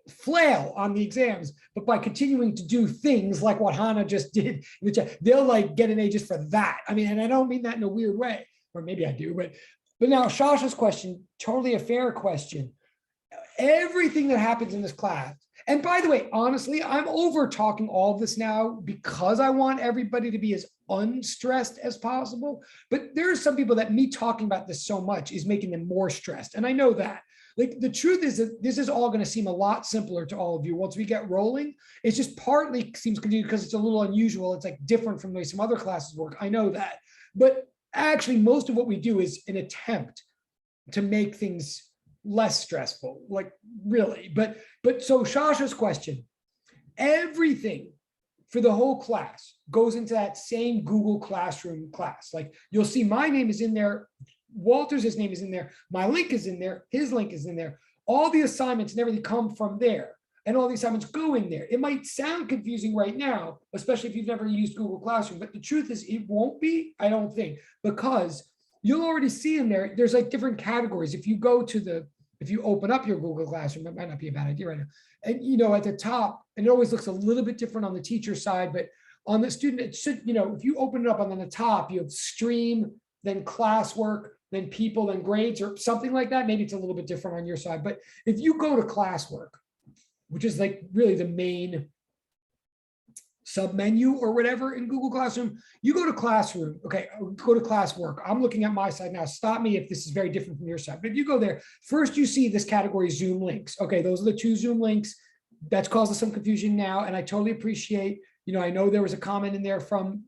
flail on the exams, but by continuing to do things like what Hannah just did, which they'll like get an A just for that. I mean, and I don't mean that in a weird way, or maybe I do, but now Shasha's question, totally a fair question. Everything that happens in this class, and by the way, honestly, I'm over talking all of this now because I want everybody to be as unstressed as possible. But there are some people that me talking about this so much is making them more stressed. And I know that. Like, the truth is that this is all going to seem a lot simpler to all of you once we get rolling. It's just partly seems confusing because it's a little unusual. It's like different from the way some other classes work. I know that. But actually, most of what we do is an attempt to make things less stressful, like, really. But so Shasha's question, everything for the whole class goes into that same Google Classroom class. Like, you'll see my name is in there, Walter's name is in there, my link is in there, his link is in there. All the assignments and everything come from there, and all the assignments go in there. It might sound confusing right now, especially if you've never used Google Classroom, but the truth is it won't be, I don't think, because you'll already see in there, there's like different categories. If you go to if you open up your Google Classroom, it might not be a bad idea right now. And, you know, at the top, and it always looks a little bit different on the teacher side, but on the student, it should, you know, if you open it up and on the top, you have stream, then classwork, then people, then grades, or something like that. Maybe it's a little bit different on your side. But if you go to classwork, which is like really the main submenu or whatever in Google Classroom, you go to Classroom, okay, go to classwork. I'm looking at my side now. Stop me if this is very different from your side. But if you go there, first you see this category Zoom links. Okay, those are the 2 Zoom links. That's causing some confusion now, and I totally appreciate, you know, I know there was a comment in there from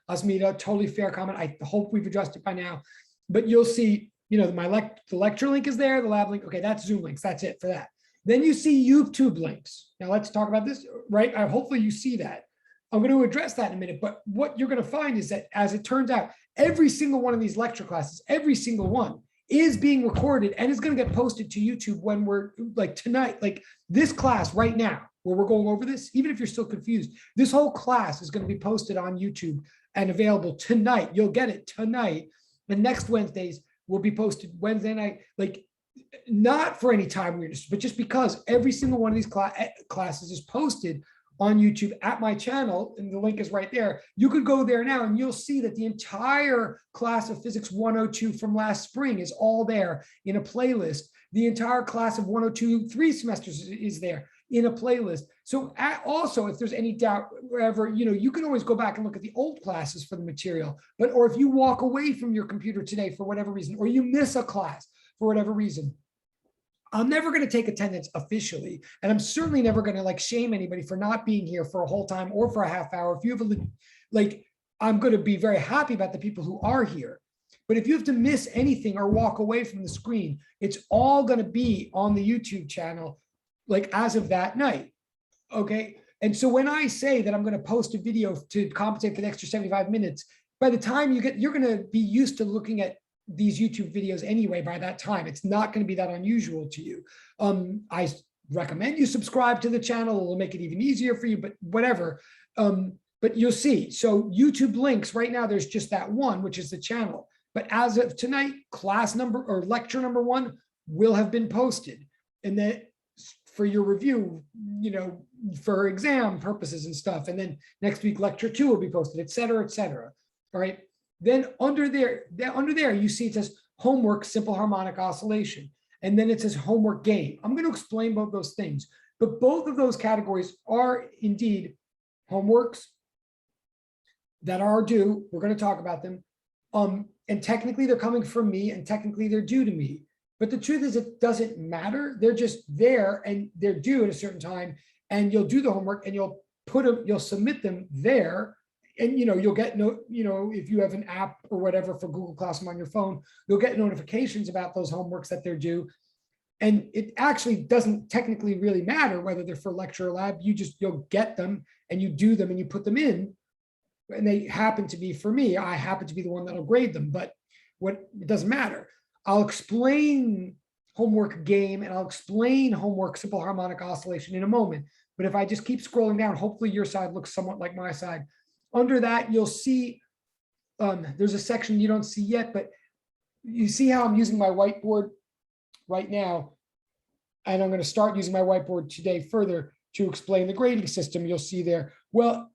Asmita, totally fair comment. I hope we've addressed it by now. But you'll see, you know, the lecture link is there, the lab link. Okay, that's Zoom links. That's it for that. Then you see YouTube links. Now let's talk about this, right? Hopefully you see that. I'm going to address that in a minute, but what you're going to find is that, as it turns out, every single one of these lecture classes, every single one is being recorded and is going to get posted to YouTube when we're like tonight, like this class right now, where we're going over this, even if you're still confused, this whole class is going to be posted on YouTube and available tonight. You'll get it tonight. The next Wednesdays will be posted Wednesday night, like not for any time weirdness, but just because every single one of these classes is posted on YouTube at my channel, and the link is right there. You could go there now and you'll see that the entire class of Physics 102 from last spring is all there in a playlist. The entire class of 102 3 semesters is there in a playlist. So also, if there's any doubt wherever, you know, you can always go back and look at the old classes for the material, or if you walk away from your computer today for whatever reason, or you miss a class for whatever reason, I'm never going to take attendance officially, and I'm certainly never going to like shame anybody for not being here for a whole time or for a half hour. If you have I'm going to be very happy about the people who are here. But if you have to miss anything or walk away from the screen, it's all going to be on the YouTube channel, like as of that night. Okay. And so when I say that I'm going to post a video to compensate for the extra 75 minutes, by the time you're going to be used to looking at these YouTube videos anyway. By that time, it's not going to be that unusual to you. I recommend you subscribe to the channel. It'll make it even easier for you, but whatever. But you'll see. So YouTube links right now, there's just that one, which is the channel. But as of tonight, class number or lecture number 1 will have been posted. And then for your review, you know, for exam purposes and stuff. And then next week, lecture 2 will be posted, et cetera, et cetera. All right. Then under there, you see it says homework, simple harmonic oscillation. And then it says homework game. I'm going to explain both those things, but both of those categories are indeed homeworks that are due. We're going to talk about them. And technically they're coming from me, and technically they're due to me. But the truth is, it doesn't matter. They're just there and they're due at a certain time, and you'll do the homework and you'll submit them there and you'll get if you have an app or whatever for Google Classroom on your phone, you'll get notifications about those homeworks that they're due. And it actually doesn't technically really matter whether they're for lecture or lab. You'll get them and you do them and you put them in. And they happen to be, for me, I happen to be the one that'll grade them, but it doesn't matter. I'll explain homework game and I'll explain homework simple harmonic oscillation in a moment. But if I just keep scrolling down, hopefully your side looks somewhat like my side. Under that, you'll see there's a section you don't see yet, but you see how I'm using my whiteboard right now. And I'm going to start using my whiteboard today further to explain the grading system. You'll see there. Well,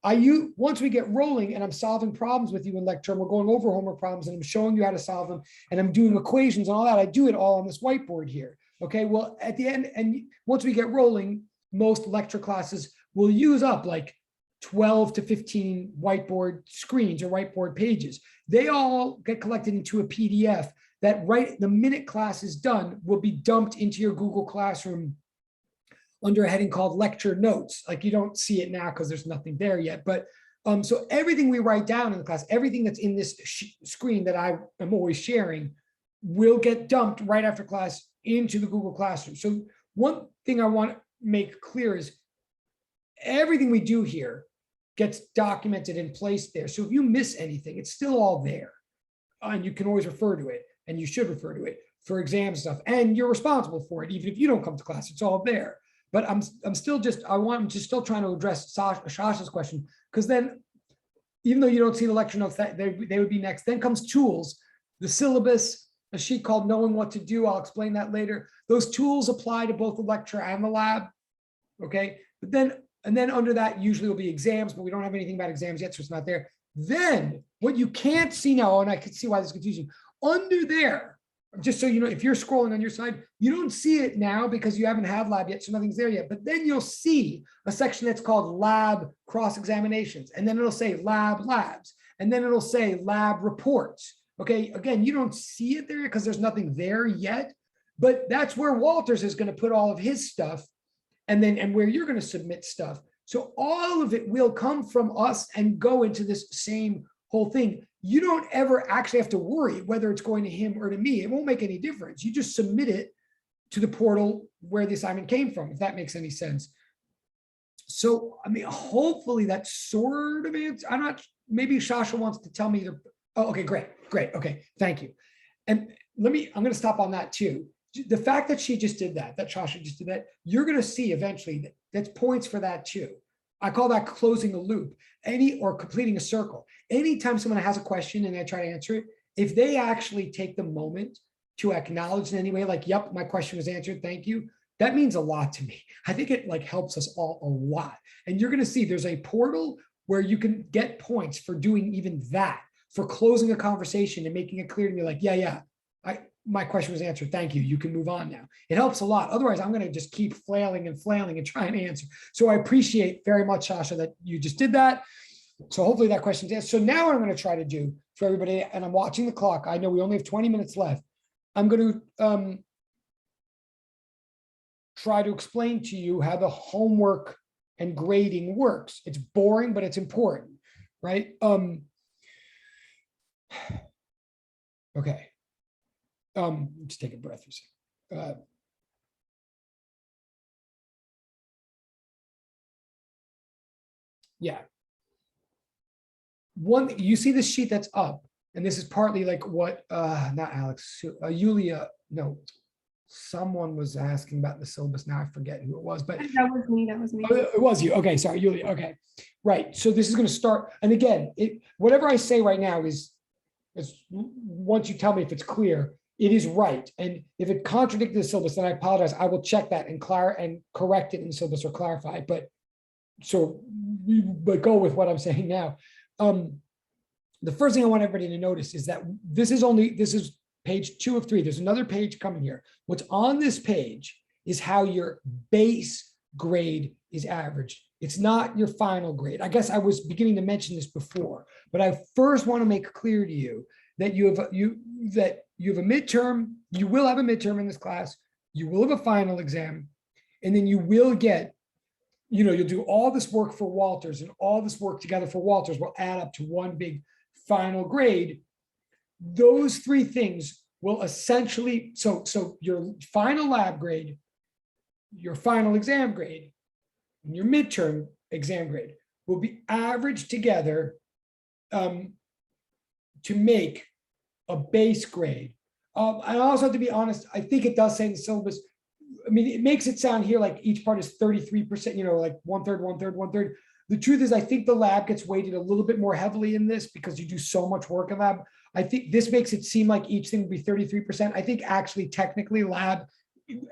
once we get rolling and I'm solving problems with you in lecture, and we're going over homework problems and I'm showing you how to solve them and I'm doing equations and all that, I do it all on this whiteboard here. Okay, well, at the end, and once we get rolling, most lecture classes will use up like 12 to 15 whiteboard screens or whiteboard pages. They all get collected into a PDF that the minute class is done will be dumped into your Google Classroom under a heading called lecture notes. Like you don't see it now because there's nothing there yet, but so everything we write down in the class, everything that's in this screen that I am always sharing will get dumped right after class into the Google Classroom. So one thing I want to make clear is everything we do here gets documented and placed there. So if you miss anything, it's still all there. And you can always refer to it, and you should refer to it for exam stuff. And you're responsible for it, even if you don't come to class, it's all there. But I'm still still trying to address Shasha's question, because then, even though you don't see the lecture notes, that they would be next. Then comes tools, the syllabus, a sheet called Knowing What to Do. I'll explain that later. Those tools apply to both the lecture and the lab. Okay, but then under that usually will be exams, but we don't have anything about exams yet, so it's not there. Then what you can't see now, and I can see why this is confusing, under there, just so you know, if you're scrolling on your side, you don't see it now because you haven't had lab yet, so nothing's there yet. But then you'll see a section that's called lab cross-examinations, and then it'll say lab labs, and then it'll say lab reports. Okay, again, you don't see it there because there's nothing there yet, but that's where Walters is going to put all of his stuff, and where you're going to submit stuff. So all of it will come from us and go into this same whole thing. You don't ever actually have to worry whether it's going to him or to me. It won't make any difference. You just submit it to the portal where the assignment came from, if that makes any sense. So, I mean, hopefully that sort of answers. I'm not, maybe Shasha wants to tell me. Oh, okay, great. Okay, thank you. And I'm going to stop on that too. The fact that she just did that Shasha just did that, you're going to see eventually that's points for that too. I call that closing a loop, or completing a circle. Anytime someone has a question and I try to answer it, if they actually take the moment to acknowledge in any way, like, yep, my question was answered, thank you, that means a lot to me. I think it helps us all a lot. And you're going to see there's a portal where you can get points for doing even that, for closing a conversation and making it clear to me, like, yeah, my question was answered. Thank you. You can move on now. It helps a lot. Otherwise, I'm going to just keep flailing and trying to answer. So I appreciate very much, Shasha, that you just did that. So hopefully that question's answered. So now what I'm going to try to do for everybody, and I'm watching the clock. I know we only have 20 minutes left. I'm going to try to explain to you how the homework and grading works. It's boring, but it's important, right? Okay. Just take a breath for a second. Yeah. One, you see this sheet that's up, and this is partly like what, not Alex, Yulia, no, someone was asking about the syllabus. Now I forget who it was, but that was me. Oh, it was you. Okay, sorry, Yulia. Okay, right. So this is going to start, and again, whatever I say right now is once you tell me if it's clear, it is right. And if it contradicted the syllabus, then I apologize. I will check that and correct it in the syllabus or clarify. But go with what I'm saying now. The first thing I want everybody to notice is that this is page 2 of 3. There's another page coming here. What's on this page is how your base grade is averaged. It's not your final grade. I guess I was beginning to mention this before, but I first want to make clear to you that you have a midterm. You will have a midterm in this class. You will have a final exam, and then you will get you'll do all this work for Walters, and all this work together for Walters will add up to one big final grade. Those three things will essentially, so your final lab grade, your final exam grade, and your midterm exam grade will be averaged together to make a base grade. I also have to be honest, I think it does say in the syllabus, I mean, it makes it sound here like each part is 33%, like 1/3, 1/3, 1/3. The truth is, I think the lab gets weighted a little bit more heavily in this because you do so much work in lab. I think this makes it seem like each thing would be 33%. I think actually technically lab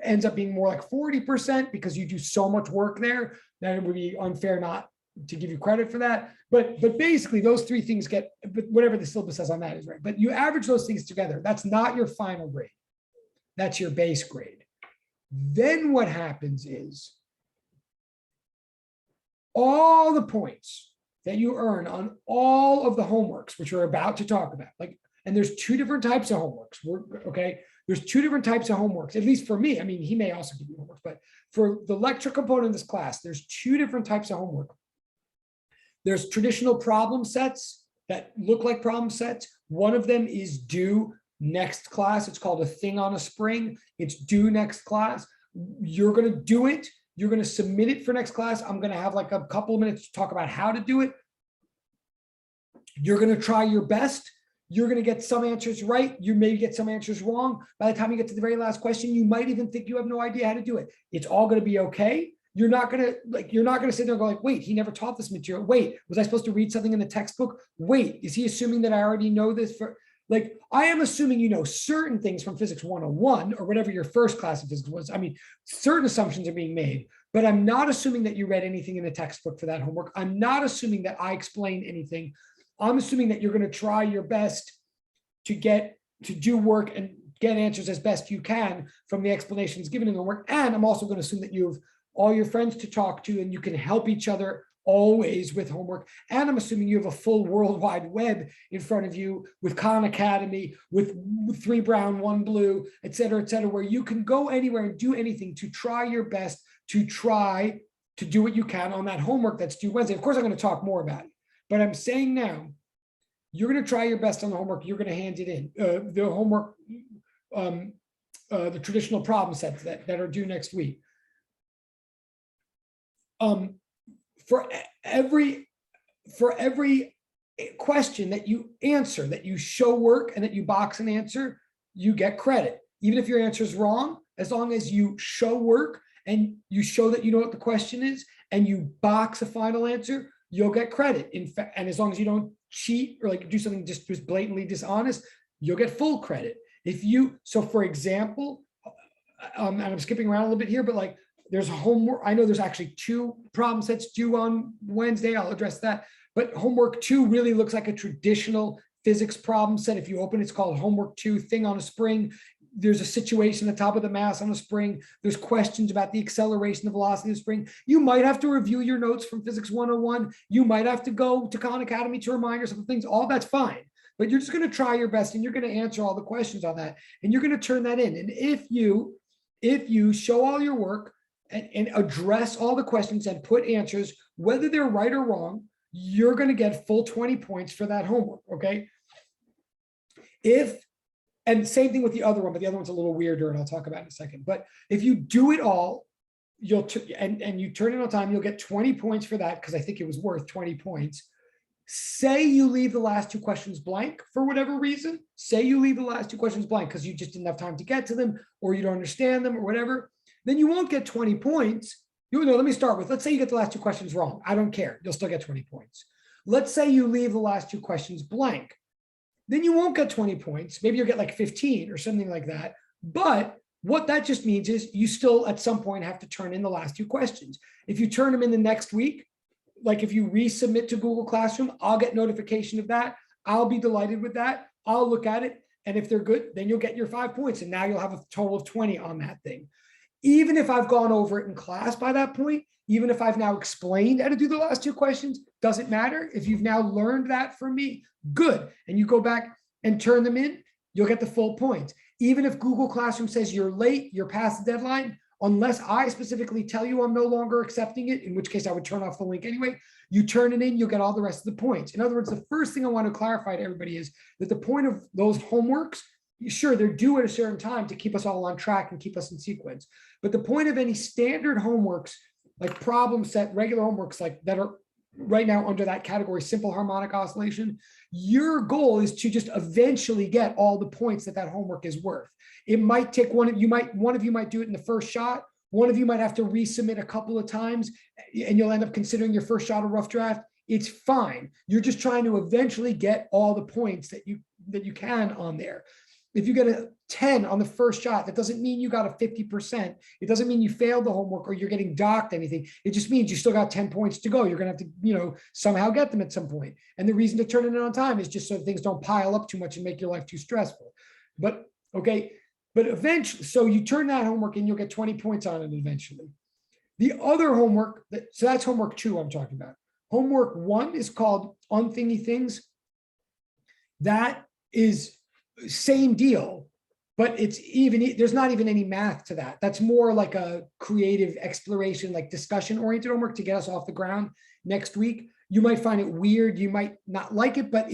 ends up being more like 40% because you do so much work there that it would be unfair not to give you credit for that. But basically those three things get, but whatever the syllabus says on that is right. But you average those things together. That's not your final grade. That's your base grade. Then what happens is all the points that you earn on all of the homeworks, which we're about to talk about, and there's two different types of homeworks. Okay. There's two different types of homeworks, at least for me. I mean, he may also give you homework, but for the lecture component of this class, there's two different types of homework. There's traditional problem sets that look like problem sets. One of them is due next class. It's called a thing on a spring. It's due next class. You're going to do it. You're going to submit it for next class. I'm going to have like a couple of minutes to talk about how to do it. You're going to try your best. You're going to get some answers right. You may get some answers wrong. By the time you get to the very last question, you might even think you have no idea how to do it. It's all going to be okay. You're not going to sit there and go like, wait, he never taught this material. Wait, was I supposed to read something in the textbook? Wait, is he assuming that I already know this? I am assuming you know certain things from Physics 101 or whatever your first class of physics was. I mean, certain assumptions are being made, but I'm not assuming that you read anything in the textbook for that homework. I'm not assuming that I explained anything. I'm assuming that you're going to try your best to do work and get answers as best you can from the explanations given in the work. And I'm also going to assume that you have all your friends to talk to and you can help each other always with homework. And I'm assuming you have a full World Wide Web in front of you with Khan Academy, with 3 brown, 1 blue, et cetera, where you can go anywhere and do anything to try your best to try to do what you can on that homework that's due Wednesday. Of course, I'm going to talk more about it, but I'm saying now, you're going to try your best on the homework. You're going to hand it in. The homework, the traditional problem sets that are due next week. For every question that you answer, that you show work and that you box an answer, you get credit. Even if your answer is wrong, as long as you show work and you show that you know what the question is and you box a final answer, you'll get credit. In fact, and as long as you don't cheat or do something just blatantly dishonest, you'll get full credit. So for example, and I'm skipping around a little bit here, but there's homework. I know there's actually 2 problem sets due on Wednesday. I'll address that. But homework 2 really looks like a traditional physics problem set. If you open, it's called homework 2, thing on a spring. There's a situation at the top of the mass on the spring. There's questions about the acceleration, the velocity of the spring. You might have to review your notes from Physics 101. You might have to go to Khan Academy to remind yourself of things. All that's fine. But you're just going to try your best and you're going to answer all the questions on that. And you're going to turn that in. And if you show all your work, and address all the questions and put answers, whether they're right or wrong, you're going to get full 20 points for that homework, okay? And same thing with the other one, but the other one's a little weirder and I'll talk about it in a second. But if you do it all, and you turn it on time, you'll get 20 points for that because I think it was worth 20 points. Say you leave the last 2 questions blank for whatever reason. Say you leave the last 2 questions blank because you just didn't have time to get to them or you don't understand them or whatever. Then you won't get 20 points. Let me start with, let's say you get the last 2 questions wrong. I don't care. You'll still get 20 points. Let's say you leave the last 2 questions blank. Then you won't get 20 points. Maybe you'll get 15 or something like that. But what that just means is you still at some point have to turn in the last 2 questions. If you turn them in the next week, if you resubmit to Google Classroom, I'll get notification of that. I'll be delighted with that. I'll look at it. And if they're good, then you'll get your 5 points. And now you'll have a total of 20 on that thing. Even if I've gone over it in class by that point, even if I've now explained how to do the last 2 questions, doesn't matter. If you've now learned that from me, good. And you go back and turn them in, you'll get the full points. Even if Google Classroom says you're late, you're past the deadline, unless I specifically tell you I'm no longer accepting it, in which case I would turn off the link anyway. You turn it in, you'll get all the rest of the points. In other words, the first thing I want to clarify to everybody is that the point of those homeworks, sure, they're due at a certain time to keep us all on track and keep us in sequence. But the point of any standard homeworks, like problem set, regular homeworks, like that are right now under that category, simple harmonic oscillation, your goal is to just eventually get all the points that that homework is worth. It might take one of you might do it in the first shot. One of you might have to resubmit a couple of times and you'll end up considering your first shot a rough draft. It's fine. You're just trying to eventually get all the points that you can on there. If you get a 10 on the first shot, that doesn't mean you got a 50%. It doesn't mean you failed the homework or you're getting docked anything. It just means you still got 10 points to go. You're going to have to, somehow get them at some point. And the reason to turn it in on time is just so things don't pile up too much and make your life too stressful. But eventually, so you turn that homework in, you'll get 20 points on it eventually. The other homework, so that's homework 2 I'm talking about. Homework 1 is called Unthingy Things. That is same deal, but there's not even any math to that. That's more like a creative exploration, like discussion oriented homework to get us off the ground next week. You might find it weird. You might not like it, but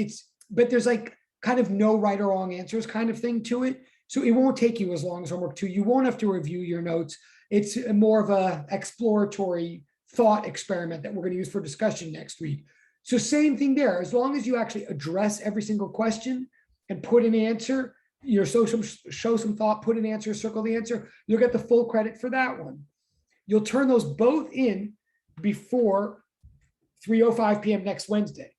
there's like kind of no right or wrong answers kind of thing to it. So it won't take you as long as homework 2. You won't have to review your notes. It's more of a exploratory thought experiment that we're going to use for discussion next week. So same thing there, as long as you actually address every single question and put an answer, show some thought, put an answer, circle the answer, you'll get the full credit for that one. You'll turn those both in before 3:05 p.m. next Wednesday.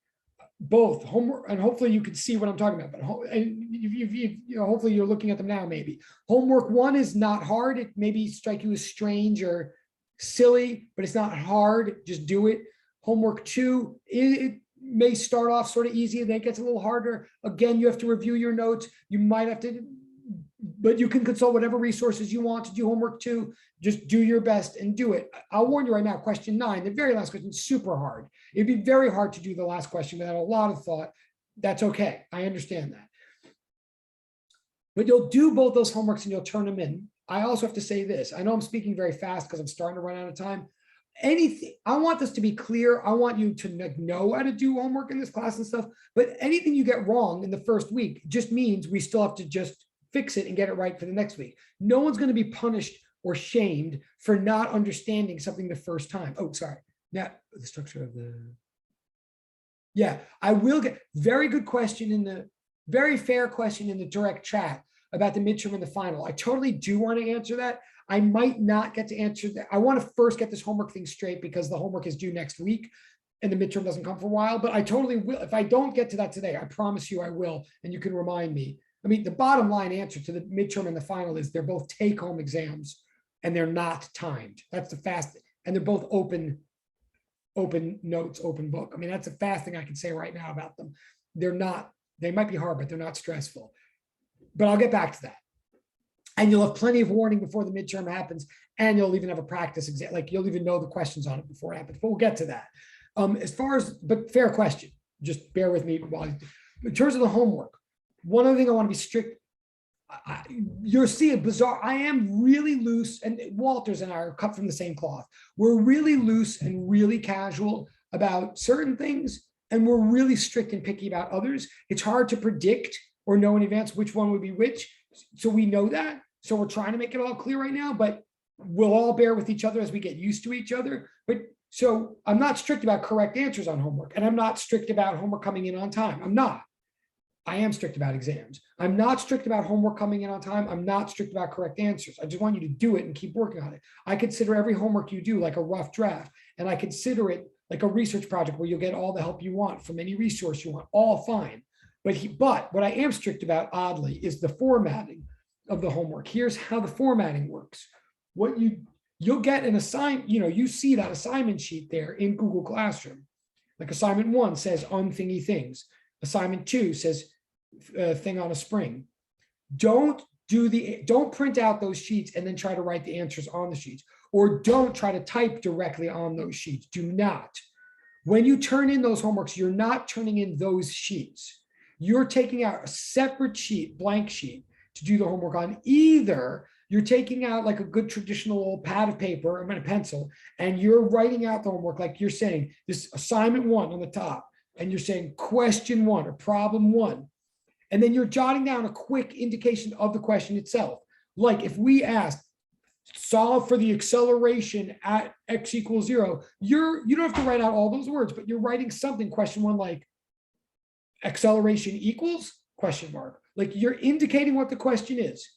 Both homework, and hopefully you can see what I'm talking about. But hopefully you're looking at them now. Maybe homework 1 is not hard. It maybe strike you as strange or silly, but it's not hard. Just do it. Homework 2, it may start off sort of easy and then it gets a little harder. Again, you have to review your notes. You might have to, but you can consult whatever resources you want to do homework 2. Just do your best and do it. I'll warn you right now, question 9, the very last question is super hard. It'd be very hard to do the last question without a lot of thought. That's okay. I understand that. But you'll do both those homeworks and you'll turn them in. I also have to say this. I know I'm speaking very fast because I'm starting to run out of time. I want this to be clear. I want you to know how to do homework in this class and stuff, but anything you get wrong in the first week just means we still have to just fix it and get it right for the next week. No one's going to be punished or shamed for not understanding something the first time. Oh, sorry. Now the structure of I will get very good question very fair question in the direct chat about the midterm and the final. I totally do want to answer that. I might not get to answer that. I want to first get this homework thing straight because the homework is due next week and the midterm doesn't come for a while, but I totally will. If I don't get to that today, I promise you I will, and you can remind me. I mean, the bottom line answer to the midterm and the final is they're both take-home exams and they're not timed. That's the fast, and they're both open notes, open book. I mean, that's the fast thing I can say right now about them. They might be hard, but they're not stressful. But I'll get back to that. And you'll have plenty of warning before the midterm happens, and you'll even have a practice exam, like you'll even know the questions on it before it happens. But we'll get to that. But fair question. Just bear with me in terms of the homework. One other thing I want to be strict. You'll see a bizarre. I am really loose, and Walters and I are cut from the same cloth. We're really loose and really casual about certain things, and we're really strict and picky about others. It's hard to predict or know in advance which one would be which. So we know that. So we're trying to make it all clear right now, but we'll all bear with each other as we get used to each other. But so I'm not strict about correct answers on homework, and I'm not strict about homework coming in on time. I'm not. I am strict about exams. I'm not strict about homework coming in on time. I'm not strict about correct answers. I just want you to do it and keep working on it. I consider every homework you do like a rough draft, and I consider it like a research project where you'll get all the help you want from any resource you want, all fine. But what I am strict about, oddly, is the formatting of the homework. Here's how the formatting works. You'll get an assignment, you see that assignment sheet there in Google Classroom. Like assignment 1 says unthingy things. Assignment 2 says thing on a spring. Don't print out those sheets and then try to write the answers on the sheets, or don't try to type directly on those sheets. Do not. When you turn in those homeworks, you're not turning in those sheets. You're taking out a separate sheet, blank sheet, to do the homework on, either you're taking out like a good traditional old pad of paper, I mean a pencil, and you're writing out the homework, like you're saying this assignment 1 on the top, and you're saying question 1 or problem 1. And then you're jotting down a quick indication of the question itself. Like if we asked, solve for the acceleration at x equals 0, you don't have to write out all those words, but you're writing something, question 1, like acceleration equals question mark. Like you're indicating what the question is.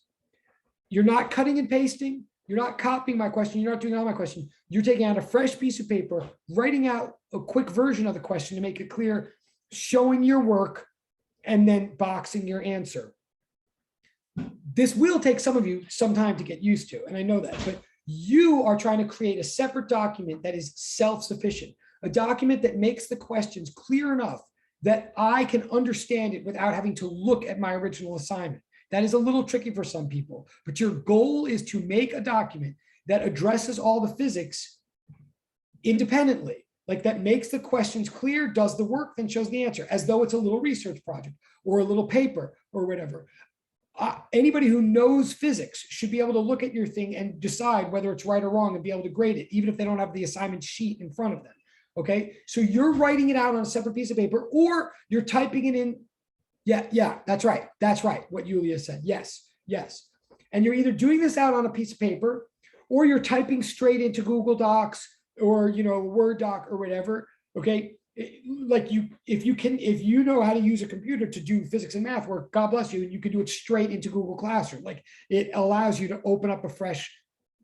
You're not cutting and pasting. You're not copying my question. You're not doing all my question. You're taking out a fresh piece of paper, writing out a quick version of the question to make it clear, showing your work, and then boxing your answer. This will take some of you some time to get used to, and I know that, but you are trying to create a separate document that is self-sufficient, a document that makes the questions clear enough that I can understand it without having to look at my original assignment. That is a little tricky for some people, but your goal is to make a document that addresses all the physics independently, like that makes the questions clear, does the work, then shows the answer, as though it's a little research project or a little paper or whatever. Anybody who knows physics should be able to look at your thing and decide whether it's right or wrong and be able to grade it, even if they don't have the assignment sheet in front of them. Okay, so you're writing it out on a separate piece of paper, or you're typing it in. Yeah, that's right. That's right. What Yulia said. Yes. And you're either doing this out on a piece of paper, or you're typing straight into Google Docs or Word doc or whatever. Okay, like if you know how to use a computer to do physics and math work, God bless you, and you can do it straight into Google Classroom. Like it allows you to open up a fresh,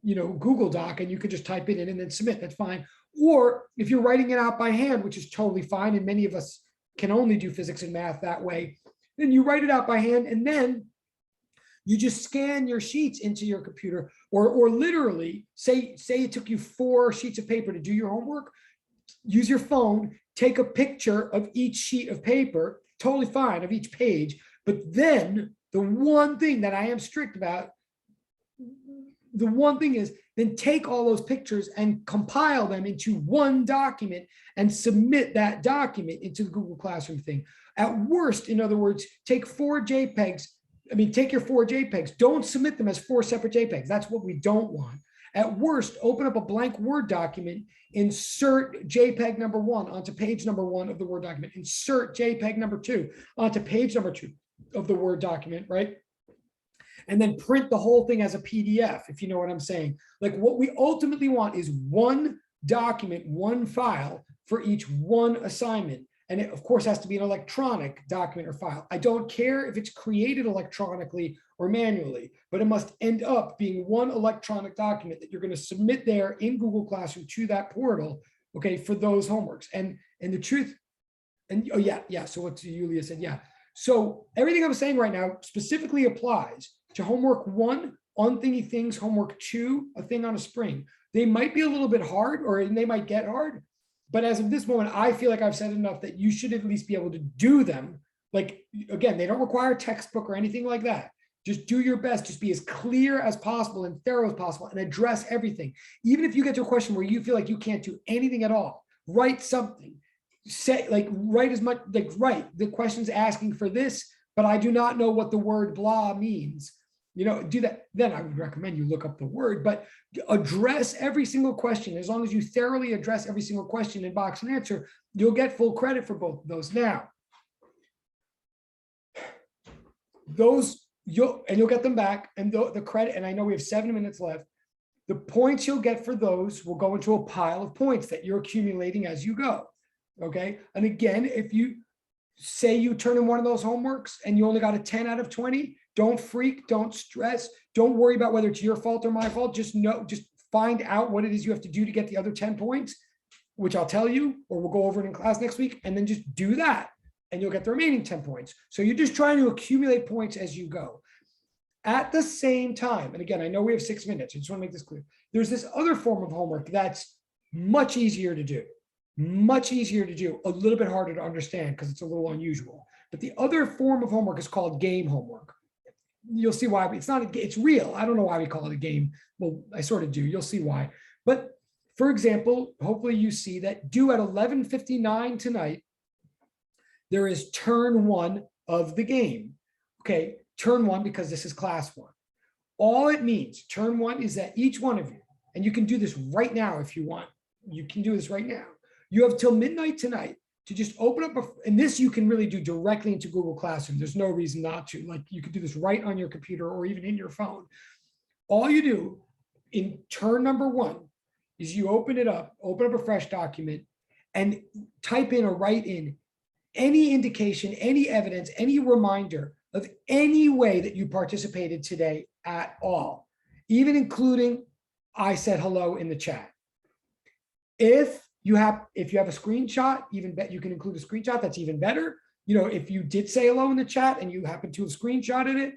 Google Doc, and you can just type it in and then submit. That's fine. Or if you're writing it out by hand, which is totally fine, and many of us can only do physics and math that way, then you write it out by hand, and then you just scan your sheets into your computer, or literally say it took you 4 sheets of paper to do your homework. Use your phone, take a picture of each sheet of paper, totally fine, of each page. But then the one thing that I am strict about, the one thing is, then take all those pictures and compile them into one document and submit that document into the Google Classroom thing. At worst, in other words, take 4 JPEGs. I mean, take your 4 JPEGs. Don't submit them as 4 separate JPEGs. That's what we don't want. At worst, open up a blank Word document, insert JPEG number 1 onto page number 1 of the Word document, insert JPEG number 2 onto page number 2 of the Word document, right? And then print the whole thing as a PDF, if you know what I'm saying. Like what we ultimately want is one document, one file for each one assignment. And it, of course, has to be an electronic document or file. I don't care if it's created electronically or manually, but it must end up being one electronic document that you're going to submit there in Google Classroom to that portal, okay, for those homeworks. And the truth, and oh yeah, so what Yulia said, yeah. So everything I'm saying right now specifically applies to homework 1, on thingy things, homework 2, a thing on a spring. They might be a little bit hard, or they might get hard. But as of this moment, I feel like I've said enough that you should at least be able to do them. Like, again, they don't require a textbook or anything like that. Just do your best. Just be as clear as possible and thorough as possible and address everything. Even if you get to a question where you feel like you can't do anything at all, write something. Say, like, write as much, like, write, the question's asking for this, but I do not know what the word blah means. Do that. Then I would recommend you look up the word, but address every single question. As long as you thoroughly address every single question and box and answer, you'll get full credit for both of those. Now, you'll get them back, and the credit, and I know we have 7 minutes left. The points you'll get for those will go into a pile of points that you're accumulating as you go. Okay. And again, if you say you turn in one of those homeworks and you only got a 10 out of 20, don't freak, don't stress, don't worry about whether it's your fault or my fault. Just find out what it is you have to do to get the other 10 points, which I'll tell you, or we'll go over it in class next week, and then just do that and you'll get the remaining 10 points. So you're just trying to accumulate points as you go. At the same time, and again, I know we have 6 minutes, I just want to make this clear. There's this other form of homework that's much easier to do, a little bit harder to understand because it's a little unusual. But the other form of homework is called game homework. You'll see why. It's real. I don't know why we call it a game. Well, I sort of do. You'll see why. But for example, hopefully you see that due at 11:59 tonight, there is turn 1 of the game. Okay, turn 1 because this is class 1. All it means, turn one, is that each one of you, and you can do this right now if you want, you can do this right now. You have till midnight tonight to just open up, and this you can really do directly into Google Classroom. There's no reason not to. Like, you could do this right on your computer or even in your phone. All you do in turn number one is you open it up, open up a fresh document, and type in or write in any indication, any evidence, any reminder of any way that you participated today at all, even including I said hello in the chat. If you have a screenshot, even bet you can include a screenshot, that's even better. You know, if you did say hello in the chat and you happen to have screenshotted it,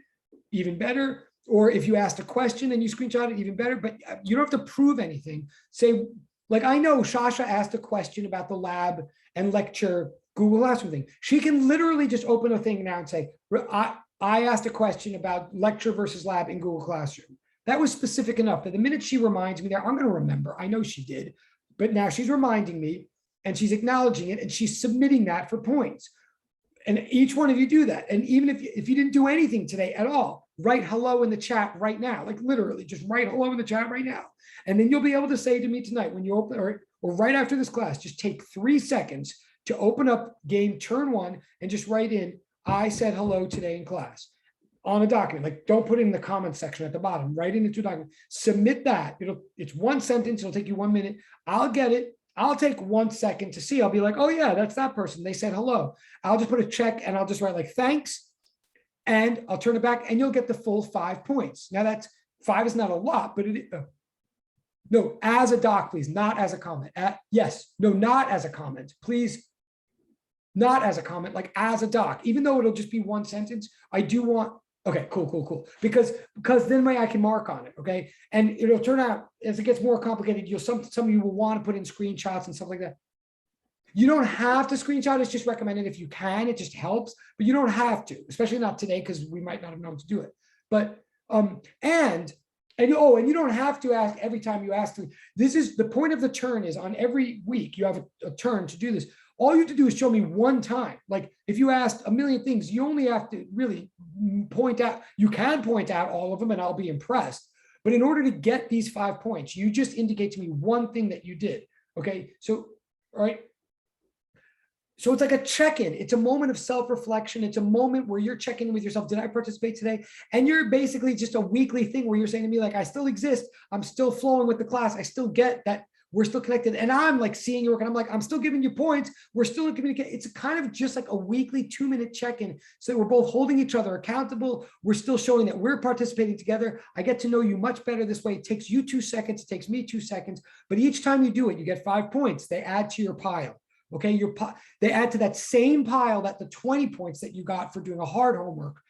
even better. Or if you asked a question and you screenshot it, even better. But you don't have to prove anything. Say, like, I know Shasha asked a question about the lab and lecture Google Classroom thing. She can literally just open a thing now and say, I asked a question about lecture versus lab in Google Classroom. That was specific enough that the minute she reminds me there, I'm going to remember. I know she did, but now she's reminding me and she's acknowledging it and she's submitting that for points. And each one of you do that. And even if you didn't do anything today at all, write hello in the chat right now. Like, literally just write hello in the chat right now. And then you'll be able to say to me tonight when you open, or right after this class, just take 3 seconds to open up game turn one and just write in, I said hello today in class, on a document. Like, don't put it in the comment section at the bottom, write it into a document, submit that. It's 1 sentence. It'll take you 1 minute. I'll get it. I'll take 1 second to see. I'll be like, oh yeah, that's that person. They said hello. I'll just put a check and I'll just write like, thanks. And I'll turn it back and you'll get the full 5 points. Now that's 5 is not a lot, but no, as a doc, please, not as a comment. Yes, no, not as a comment, please. Not as a comment, like as a doc, even though it'll just be 1 sentence. I do want, okay, cool. Because then I can mark on it, okay? And it'll turn out, as it gets more complicated, some of you will want to put in screenshots and stuff like that. You don't have to screenshot, it's just recommended if you can, it just helps, but you don't have to, especially not today, because we might not have known to do it. But, and you don't have to ask every time you ask. This is the point of the turn, is on every week, you have a turn to do this. All you have to do is show me 1 time. Like, if you asked a million things, you only have to really point out, you can point out all of them and I'll be impressed. But in order to get these 5 points, you just indicate to me 1 thing that you did. Okay, so, all right. So it's like a check-in. It's a moment of self-reflection. It's a moment where you're checking in with yourself. Did I participate today? And you're basically just a weekly thing where you're saying to me, like, I still exist. I'm still flowing with the class. I still get that we're still connected. And I'm like seeing your work and I'm like, I'm still giving you points. We're still in communication. It's kind of just like a weekly 2-minute check-in. So that we're both holding each other accountable. We're still showing that we're participating together. I get to know you much better this way. It takes you 2 seconds. It takes me 2 seconds. But each time you do it, you get 5 points. They add to your pile. Okay, they add to that same pile that the 20 points that you got for doing a hard homework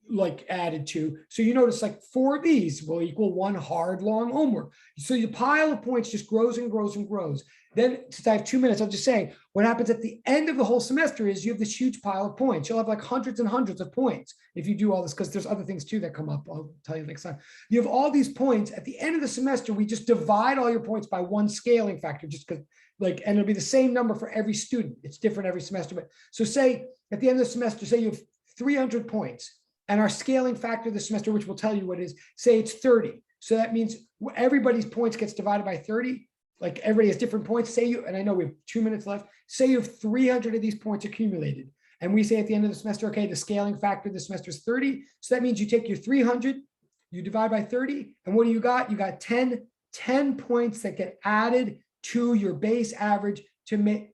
like added to. So you notice like 4 of these will equal 1 hard long homework. So your pile of points just grows and grows and grows. Then, since I have 2 minutes, I'll just say what happens at the end of the whole semester is you have this huge pile of points. You'll have like hundreds and hundreds of points if you do all this, because there's other things too that come up. I'll tell you next time. You have all these points at the end of the semester. We just divide all your points by 1 scaling factor, just because, like, and it'll be the same number for every student. It's different every semester. But so say at the end of the semester, say you have 300 points. And our scaling factor this semester, which will tell you what it is, say it's 30. So that means everybody's points gets divided by 30. Like, everybody has different points. Say you, and I know we have 2 minutes left. Say you have 300 of these points accumulated. And we say at the end of the semester, okay, the scaling factor this semester is 30. So that means you take your 300, you divide by 30. And what do you got? You got 10 points that get added to your base average to make.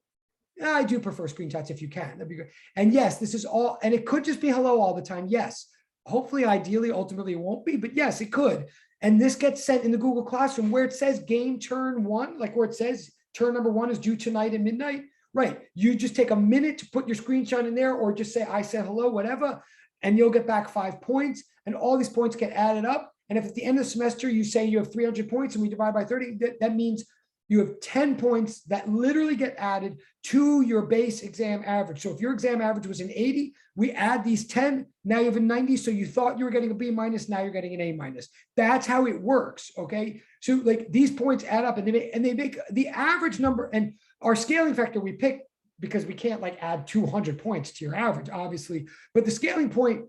I do prefer screenshots if you can. That'd be good. And yes, this is all, and it could just be hello all the time. Yes. Hopefully, ideally, ultimately it won't be, but yes, it could. And this gets sent in the Google Classroom where it says game turn 1, like where it says turn number 1 is due tonight at midnight. Right. You just take a minute to put your screenshot in there, or just say, I said hello, whatever, and you'll get back 5 points. And all these points get added up. And if at the end of the semester, you say you have 300 points and we divide by 30, that means you have 10 points that literally get added to your base exam average. So if your exam average was an 80, we add these 10, now you have a 90. So you thought you were getting a B minus, now you're getting an A minus. That's how it works, okay? So like these points add up and they make the average number, and our scaling factor we pick because we can't like add 200 points to your average, obviously. But the scaling point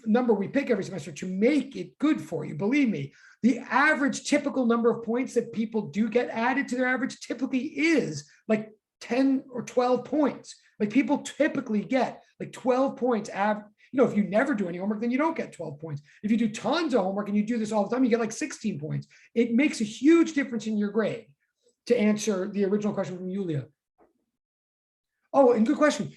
number we pick every semester to make it good for you. Believe me, the average typical number of points that people do get added to their average typically is like 10 or 12 points. Like people typically get like 12 points. If you never do any homework, then you don't get 12 points. If you do tons of homework and you do this all the time, you get like 16 points. It makes a huge difference in your grade. To answer the original question from Yulia. Oh, and good question.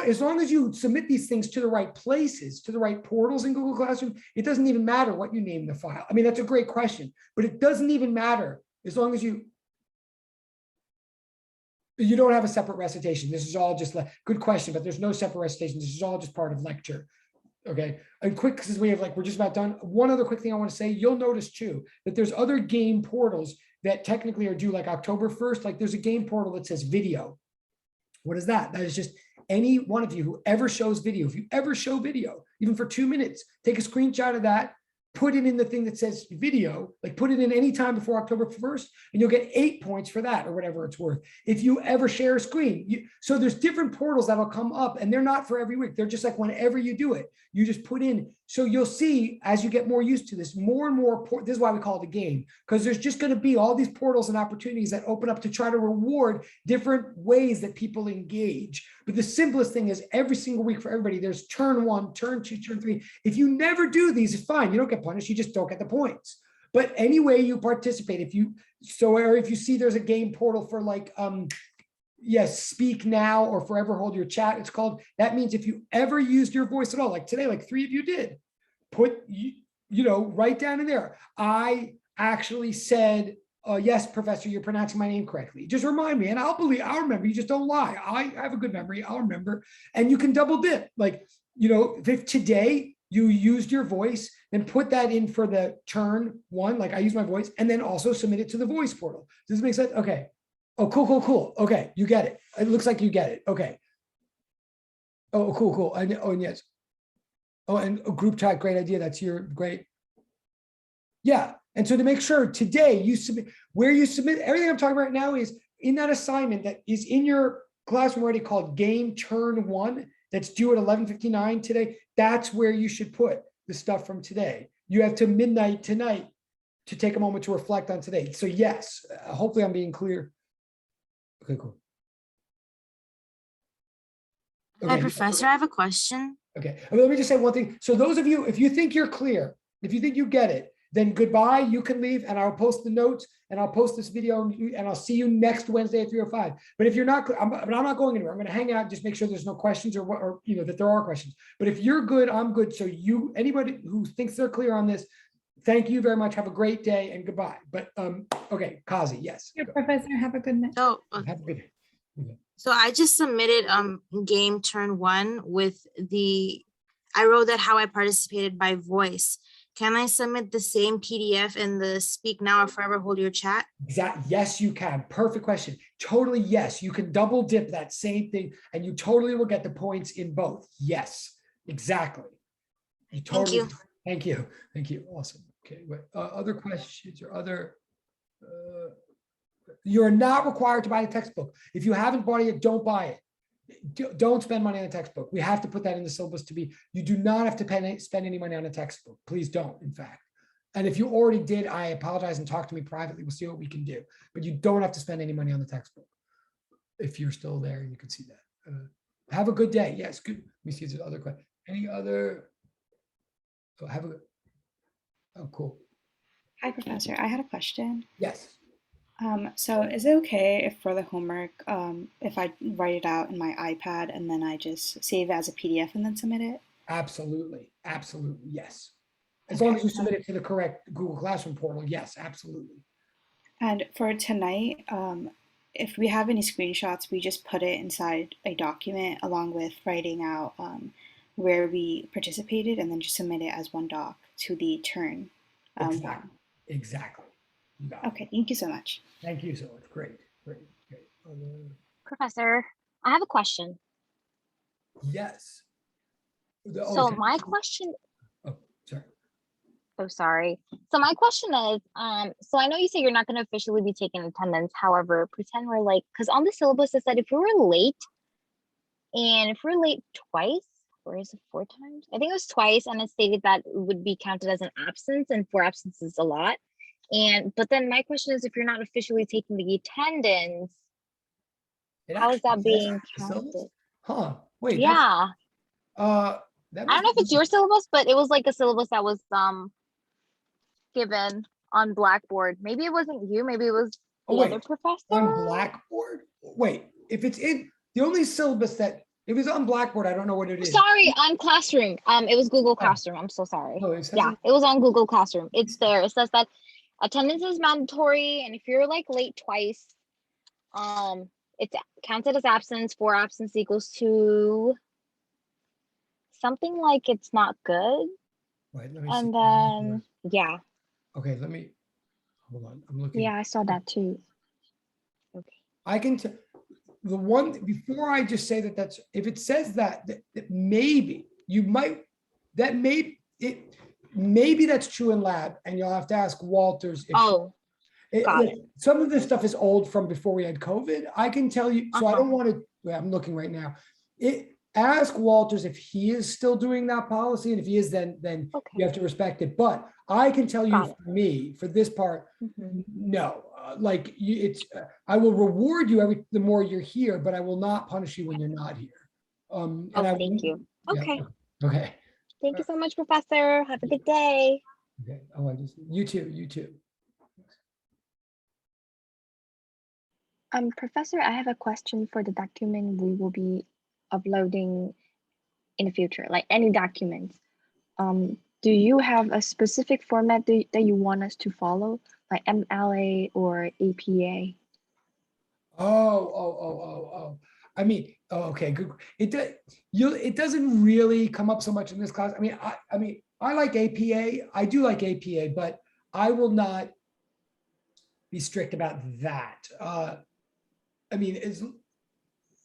As long as you submit these things to the right places, to the right portals in Google Classroom, it doesn't even matter what you name the file. I mean, that's a great question, but it doesn't even matter as long as you don't have a separate recitation. This is all just like, good question, but there's no separate recitation. This is all just part of lecture. Okay. And quick, because we're just about done. One other quick thing I want to say, you'll notice too, that there's other game portals that technically are due like October 1st. Like there's a game portal that says video. What is that? That is just any one of you who ever shows video. If you ever show video, even for 2 minutes, take a screenshot of that, put it in the thing that says video, like put it in any time before October 1st, and you'll get 8 points for that or whatever it's worth. If you ever share a screen, so there's different portals that'll come up and they're not for every week. They're just like whenever you do it, you just put in. So you'll see as you get more used to this, more and more, this is why we call it a game, because there's just going to be all these portals and opportunities that open up to try to reward different ways that people engage. But the simplest thing is every single week for everybody, there's turn 1, turn 2, turn 3. If you never do these, it's fine. You don't get punished. You just don't get the points. But any way you participate, if you see there's a game portal for like, yes, speak now or forever hold your chat, it's called. That means if you ever used your voice at all, like today, like 3 of you did, put, write down in there, I actually said, yes, professor, you're pronouncing my name correctly. Just remind me and I'll remember. You just don't lie. I have a good memory. I'll remember. And you can double dip. Like, if today you used your voice, then put that in for the turn 1, like I use my voice, and then also submit it to the voice portal. Does this make sense? Okay. Oh, cool. Okay, you get it. It looks like you get it. Okay. Oh, cool. And yes. Oh, and a group chat, great idea. That's great. Yeah. And so to make sure today you submit, where you submit, everything I'm talking about right now is in that assignment that is in your classroom already called Game Turn 1, that's due at 11:59 today. That's where you should put the stuff from today. You have to midnight tonight to take a moment to reflect on today. So yes, hopefully I'm being clear. Okay, cool. Hi, Professor, I have a question. Okay, let me just say one thing. So those of you, if you think you're clear, if you think you get it, then goodbye, you can leave and I'll post the notes and I'll post this video and I'll see you next Wednesday at 3:05. But if you're not, I'm not going anywhere. I'm going to hang out, just make sure there's no questions or that there are questions. But if you're good, I'm good. So anybody who thinks they're clear on this, thank you very much. Have a great day and goodbye. But okay, Kazi, yes. Yeah, Professor, have a good night. So, Have a good day. Okay. so I just submitted game turn 1 with I wrote that how I participated by voice. Can I submit the same PDF in the speak now or forever hold your chat? Exactly. Yes, you can. Perfect question. Totally. Yes. You can double dip that same thing and you totally will get the points in both. Yes, exactly. Thank you. Thank you. Thank you. Awesome. Okay. Other questions or other, you're not required to buy the textbook. If you haven't bought it yet, don't buy it. Don't spend money on a textbook. We have to put that in the syllabus you do not have to spend any money on a textbook. Please don't, in fact. And if you already did, I apologize and talk to me privately. We'll see what we can do. But you don't have to spend any money on the textbook. If you're still there, you can see that. Have a good day. Yes, good. Let me see if there's other questions. Any other? Oh, oh, cool. Hi, Professor. I had a question. Yes. So is it okay if for the homework, if I write it out in my iPad and then I just save it as a PDF and then submit it? Absolutely. Absolutely. Yes. As long as you submit it to the correct Google Classroom portal. Yes, absolutely. And for tonight, if we have any screenshots, we just put it inside a document along with writing out where we participated and then just submit it as one doc to the turn. Exactly. Exactly. Okay, thank you so much. Thank you so much. Great. Professor, I have a question. Yes. So my question. Oh, sorry. Oh, sorry. So my question is, so I know you say you're not going to officially be taking attendance. However, pretend we're because on the syllabus it said if we were late, and if we're late twice, or is it 4 times? I think it was twice, and it stated that it would be counted as an absence, and 4 absences is a lot. But then my question is, if you're not officially taking the attendance, It how is actually that says being that, the syllabus? counted? Huh, wait, that's, Yeah, that I must don't know if be it's your syllabus, but it was like a syllabus that was given on Blackboard. Maybe it wasn't you, maybe it was Oh, the other wait, professor. on Blackboard? Wait, if it's in, the only syllabus that, if it's on Blackboard, I don't know what it is. Sorry, on Classroom. It was Google Oh. Classroom. I'm so sorry. Oh, it says Yeah, it was on Google Classroom. It's there. It says that attendance is mandatory, and if you're like late twice, it's counted as absence. 4 absence equals 2. Something like it's not good. Wait, let me see. And then yeah, Okay, let me, hold on, I'm looking. yeah, I saw that too. Okay. I can, the one, before I just say that that's, if it says that maybe you might, that may, maybe that's true in lab, and you'll have to ask Walters. Oh, got Look, some of this stuff is old from before we had COVID. I can tell you, so I don't want to, I'm looking right now. Ask Walters if he is still doing that policy, and if he is, then okay. you have to respect it. But I can tell you, Got it. for me, for this part, Mhm. no, like it's, I will reward you the more you're here, but I will not punish you when you're not here. And Oh, I thank you. yeah, Okay. okay. Thank you so much, Professor. Have a good day. Okay. Oh, you too. You too. Professor, I have a question for the document we will be uploading in the future, like any documents. Do you have a specific format that you want us to follow, like MLA or APA? Oh. I mean, okay, good. It doesn't really come up so much in this class. I mean, I like APA. I do like APA, but I will not be strict about that. I mean,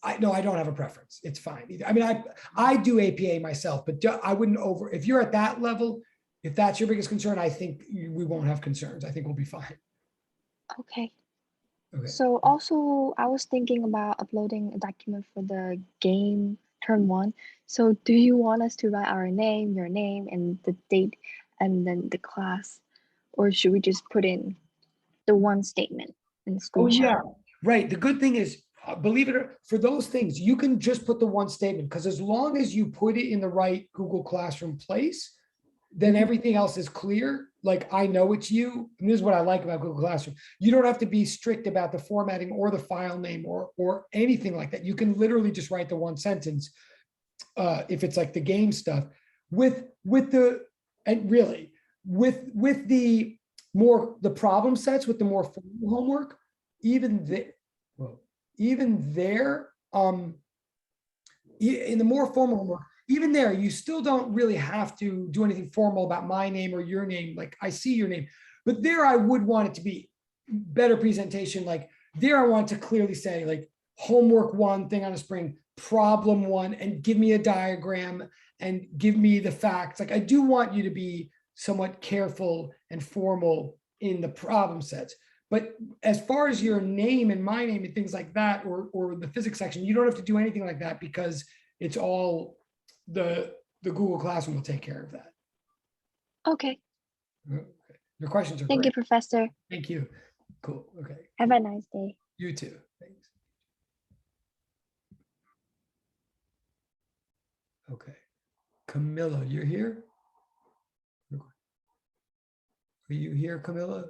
I don't have a preference. It's fine. I mean, I do APA myself, but I wouldn't if you're at that level, if that's your biggest concern, I think we won't have concerns. I think we'll be fine. Okay. Okay. So also, I was thinking about uploading a document for the game turn 1. So do you want us to write our name, your name, and the date, and then the class? Or should we just put in the one statement in the Oh, screenshot? yeah, right. The good thing is, believe it or for those things, you can just put the one statement, because as long as you put it in the right Google Classroom place, then everything else is clear. Like, I know it's you. And this is what I like about Google Classroom. You don't have to be strict about the formatting or the file name or anything like that. You can literally just write the one sentence if it's like the game stuff with the problem sets, with the more formal homework, even there, in the more formal homework, even there, you still don't really have to do anything formal about my name or your name. Like, I see your name, but there I would want it to be better presentation. Like there, I want to clearly say like homework 1 thing on a spring, problem 1, and give me a diagram and give me the facts. Like I do want you to be somewhat careful and formal in the problem sets. But as far as your name and my name and things like that, or the physics section, you don't have to do anything like that, because it's all the Google Classroom will take care of that. Okay. Your questions are Thank you, great. Professor. Thank you. Cool. Okay. Have a nice day. You too. Thanks. Okay. Camilla, you're here? Are you here, Camilla?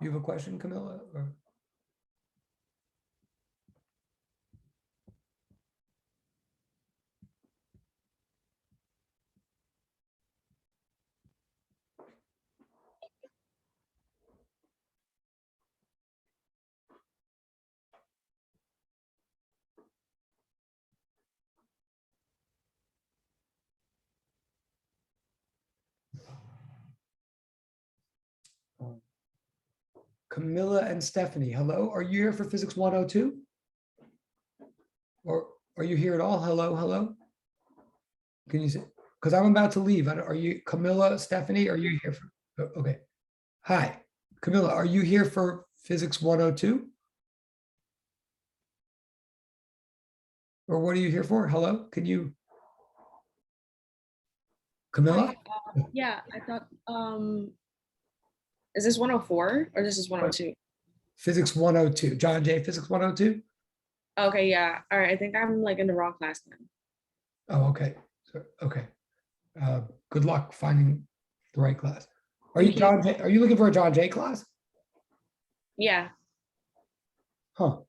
You have a question, Camilla? Or? Camilla and Stephanie, hello. Are you here for Physics 102? Or are you here at all? Hello. Can you say? Because I'm about to leave. Are you Camilla, Stephanie? Are you here for? Okay. Hi, Camilla. Are you here for Physics 102? Or what are you here for? Hello. Can you? Camilla? Yeah, I thought, is this 104 or this is 102? Physics 102. John Jay, Physics 102? Okay, yeah. All right. I think I'm like in the wrong class then. Oh, okay. So, okay. Good luck finding the right class. Are you Thank you. John Jay? Are you looking for a John Jay class? Yeah, Huh.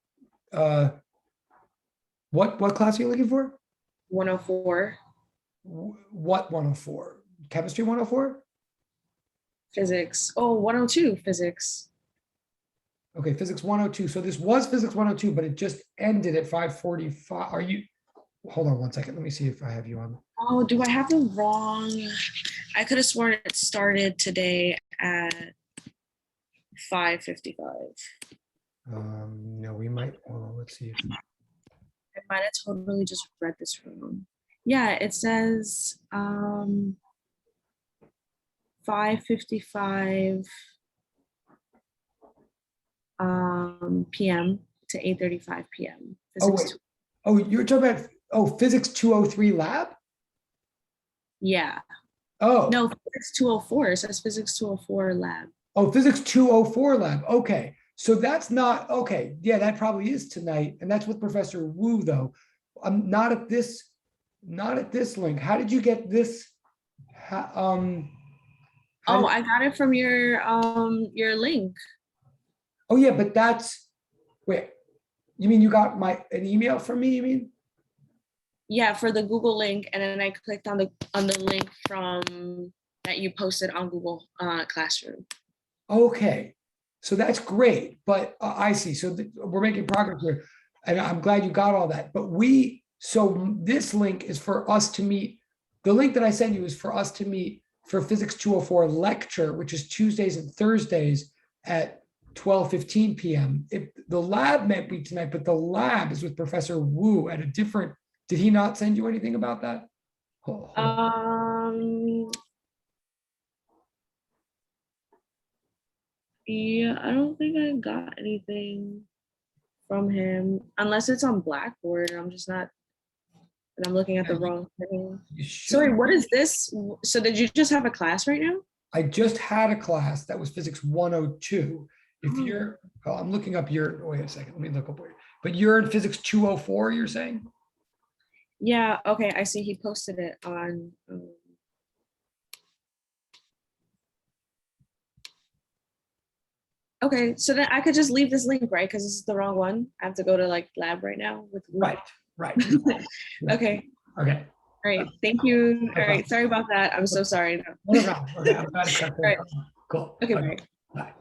What class are you looking for? 104 What 104? Chemistry 104? physics. Oh, 102 physics. Okay, Physics 102. So this was Physics 102, but it just ended at 5:45. Are you, hold on one second. Let me see if I have you on. Oh, do I have the wrong? I could have sworn it started today at 5:55. No, we might, hold on, let's see. I might have totally just read this wrong. Yeah, it says 5:55 p.m. to 8:35 p.m. Oh, Physics wait. Oh, you're talking about, Physics 203 lab? Yeah. Oh. No, Physics 204. It says Physics 204 lab. Oh, Physics 204 lab. Okay. So that's not, okay. Yeah, that probably is tonight. And that's with Professor Wu though. I'm not at this link. How did you get this? How Oh, did- I got it from your link. oh yeah, but that's, wait, you mean you got an email from me, you mean? Yeah, for the Google link, and then I clicked on the link from that you posted on Google Classroom. Okay, so that's great, but I see. So we're making progress here, and I'm glad you got all that. But so this link is for us to meet. The link that I sent you is for us to meet for Physics 204 lecture, which is Tuesdays and Thursdays at 12:15 p.m. If the lab might be tonight, but the lab is with Professor Wu at a different. Did he not send you anything about that? Hold on. Yeah, I don't think I got anything from him unless it's on Blackboard. I'm just not, and I'm looking at the wrong thing. You should- Sorry, what is this? So did you just have a class right now? I just had a class that was Physics 102. If Oh. you're, I'm looking up wait a second, let me look up where, but you're in Physics 204, you're saying? Yeah, okay, I see he posted it on. Okay, so then I could just leave this link, right? Because this is the wrong one. I have to go to like lab right now with. Right. Okay, Okay. all right, thank you. All right, sorry about that. I'm so sorry. No problem. Okay, I'm glad to cut that. Right. Cool. Okay, bye. Bye.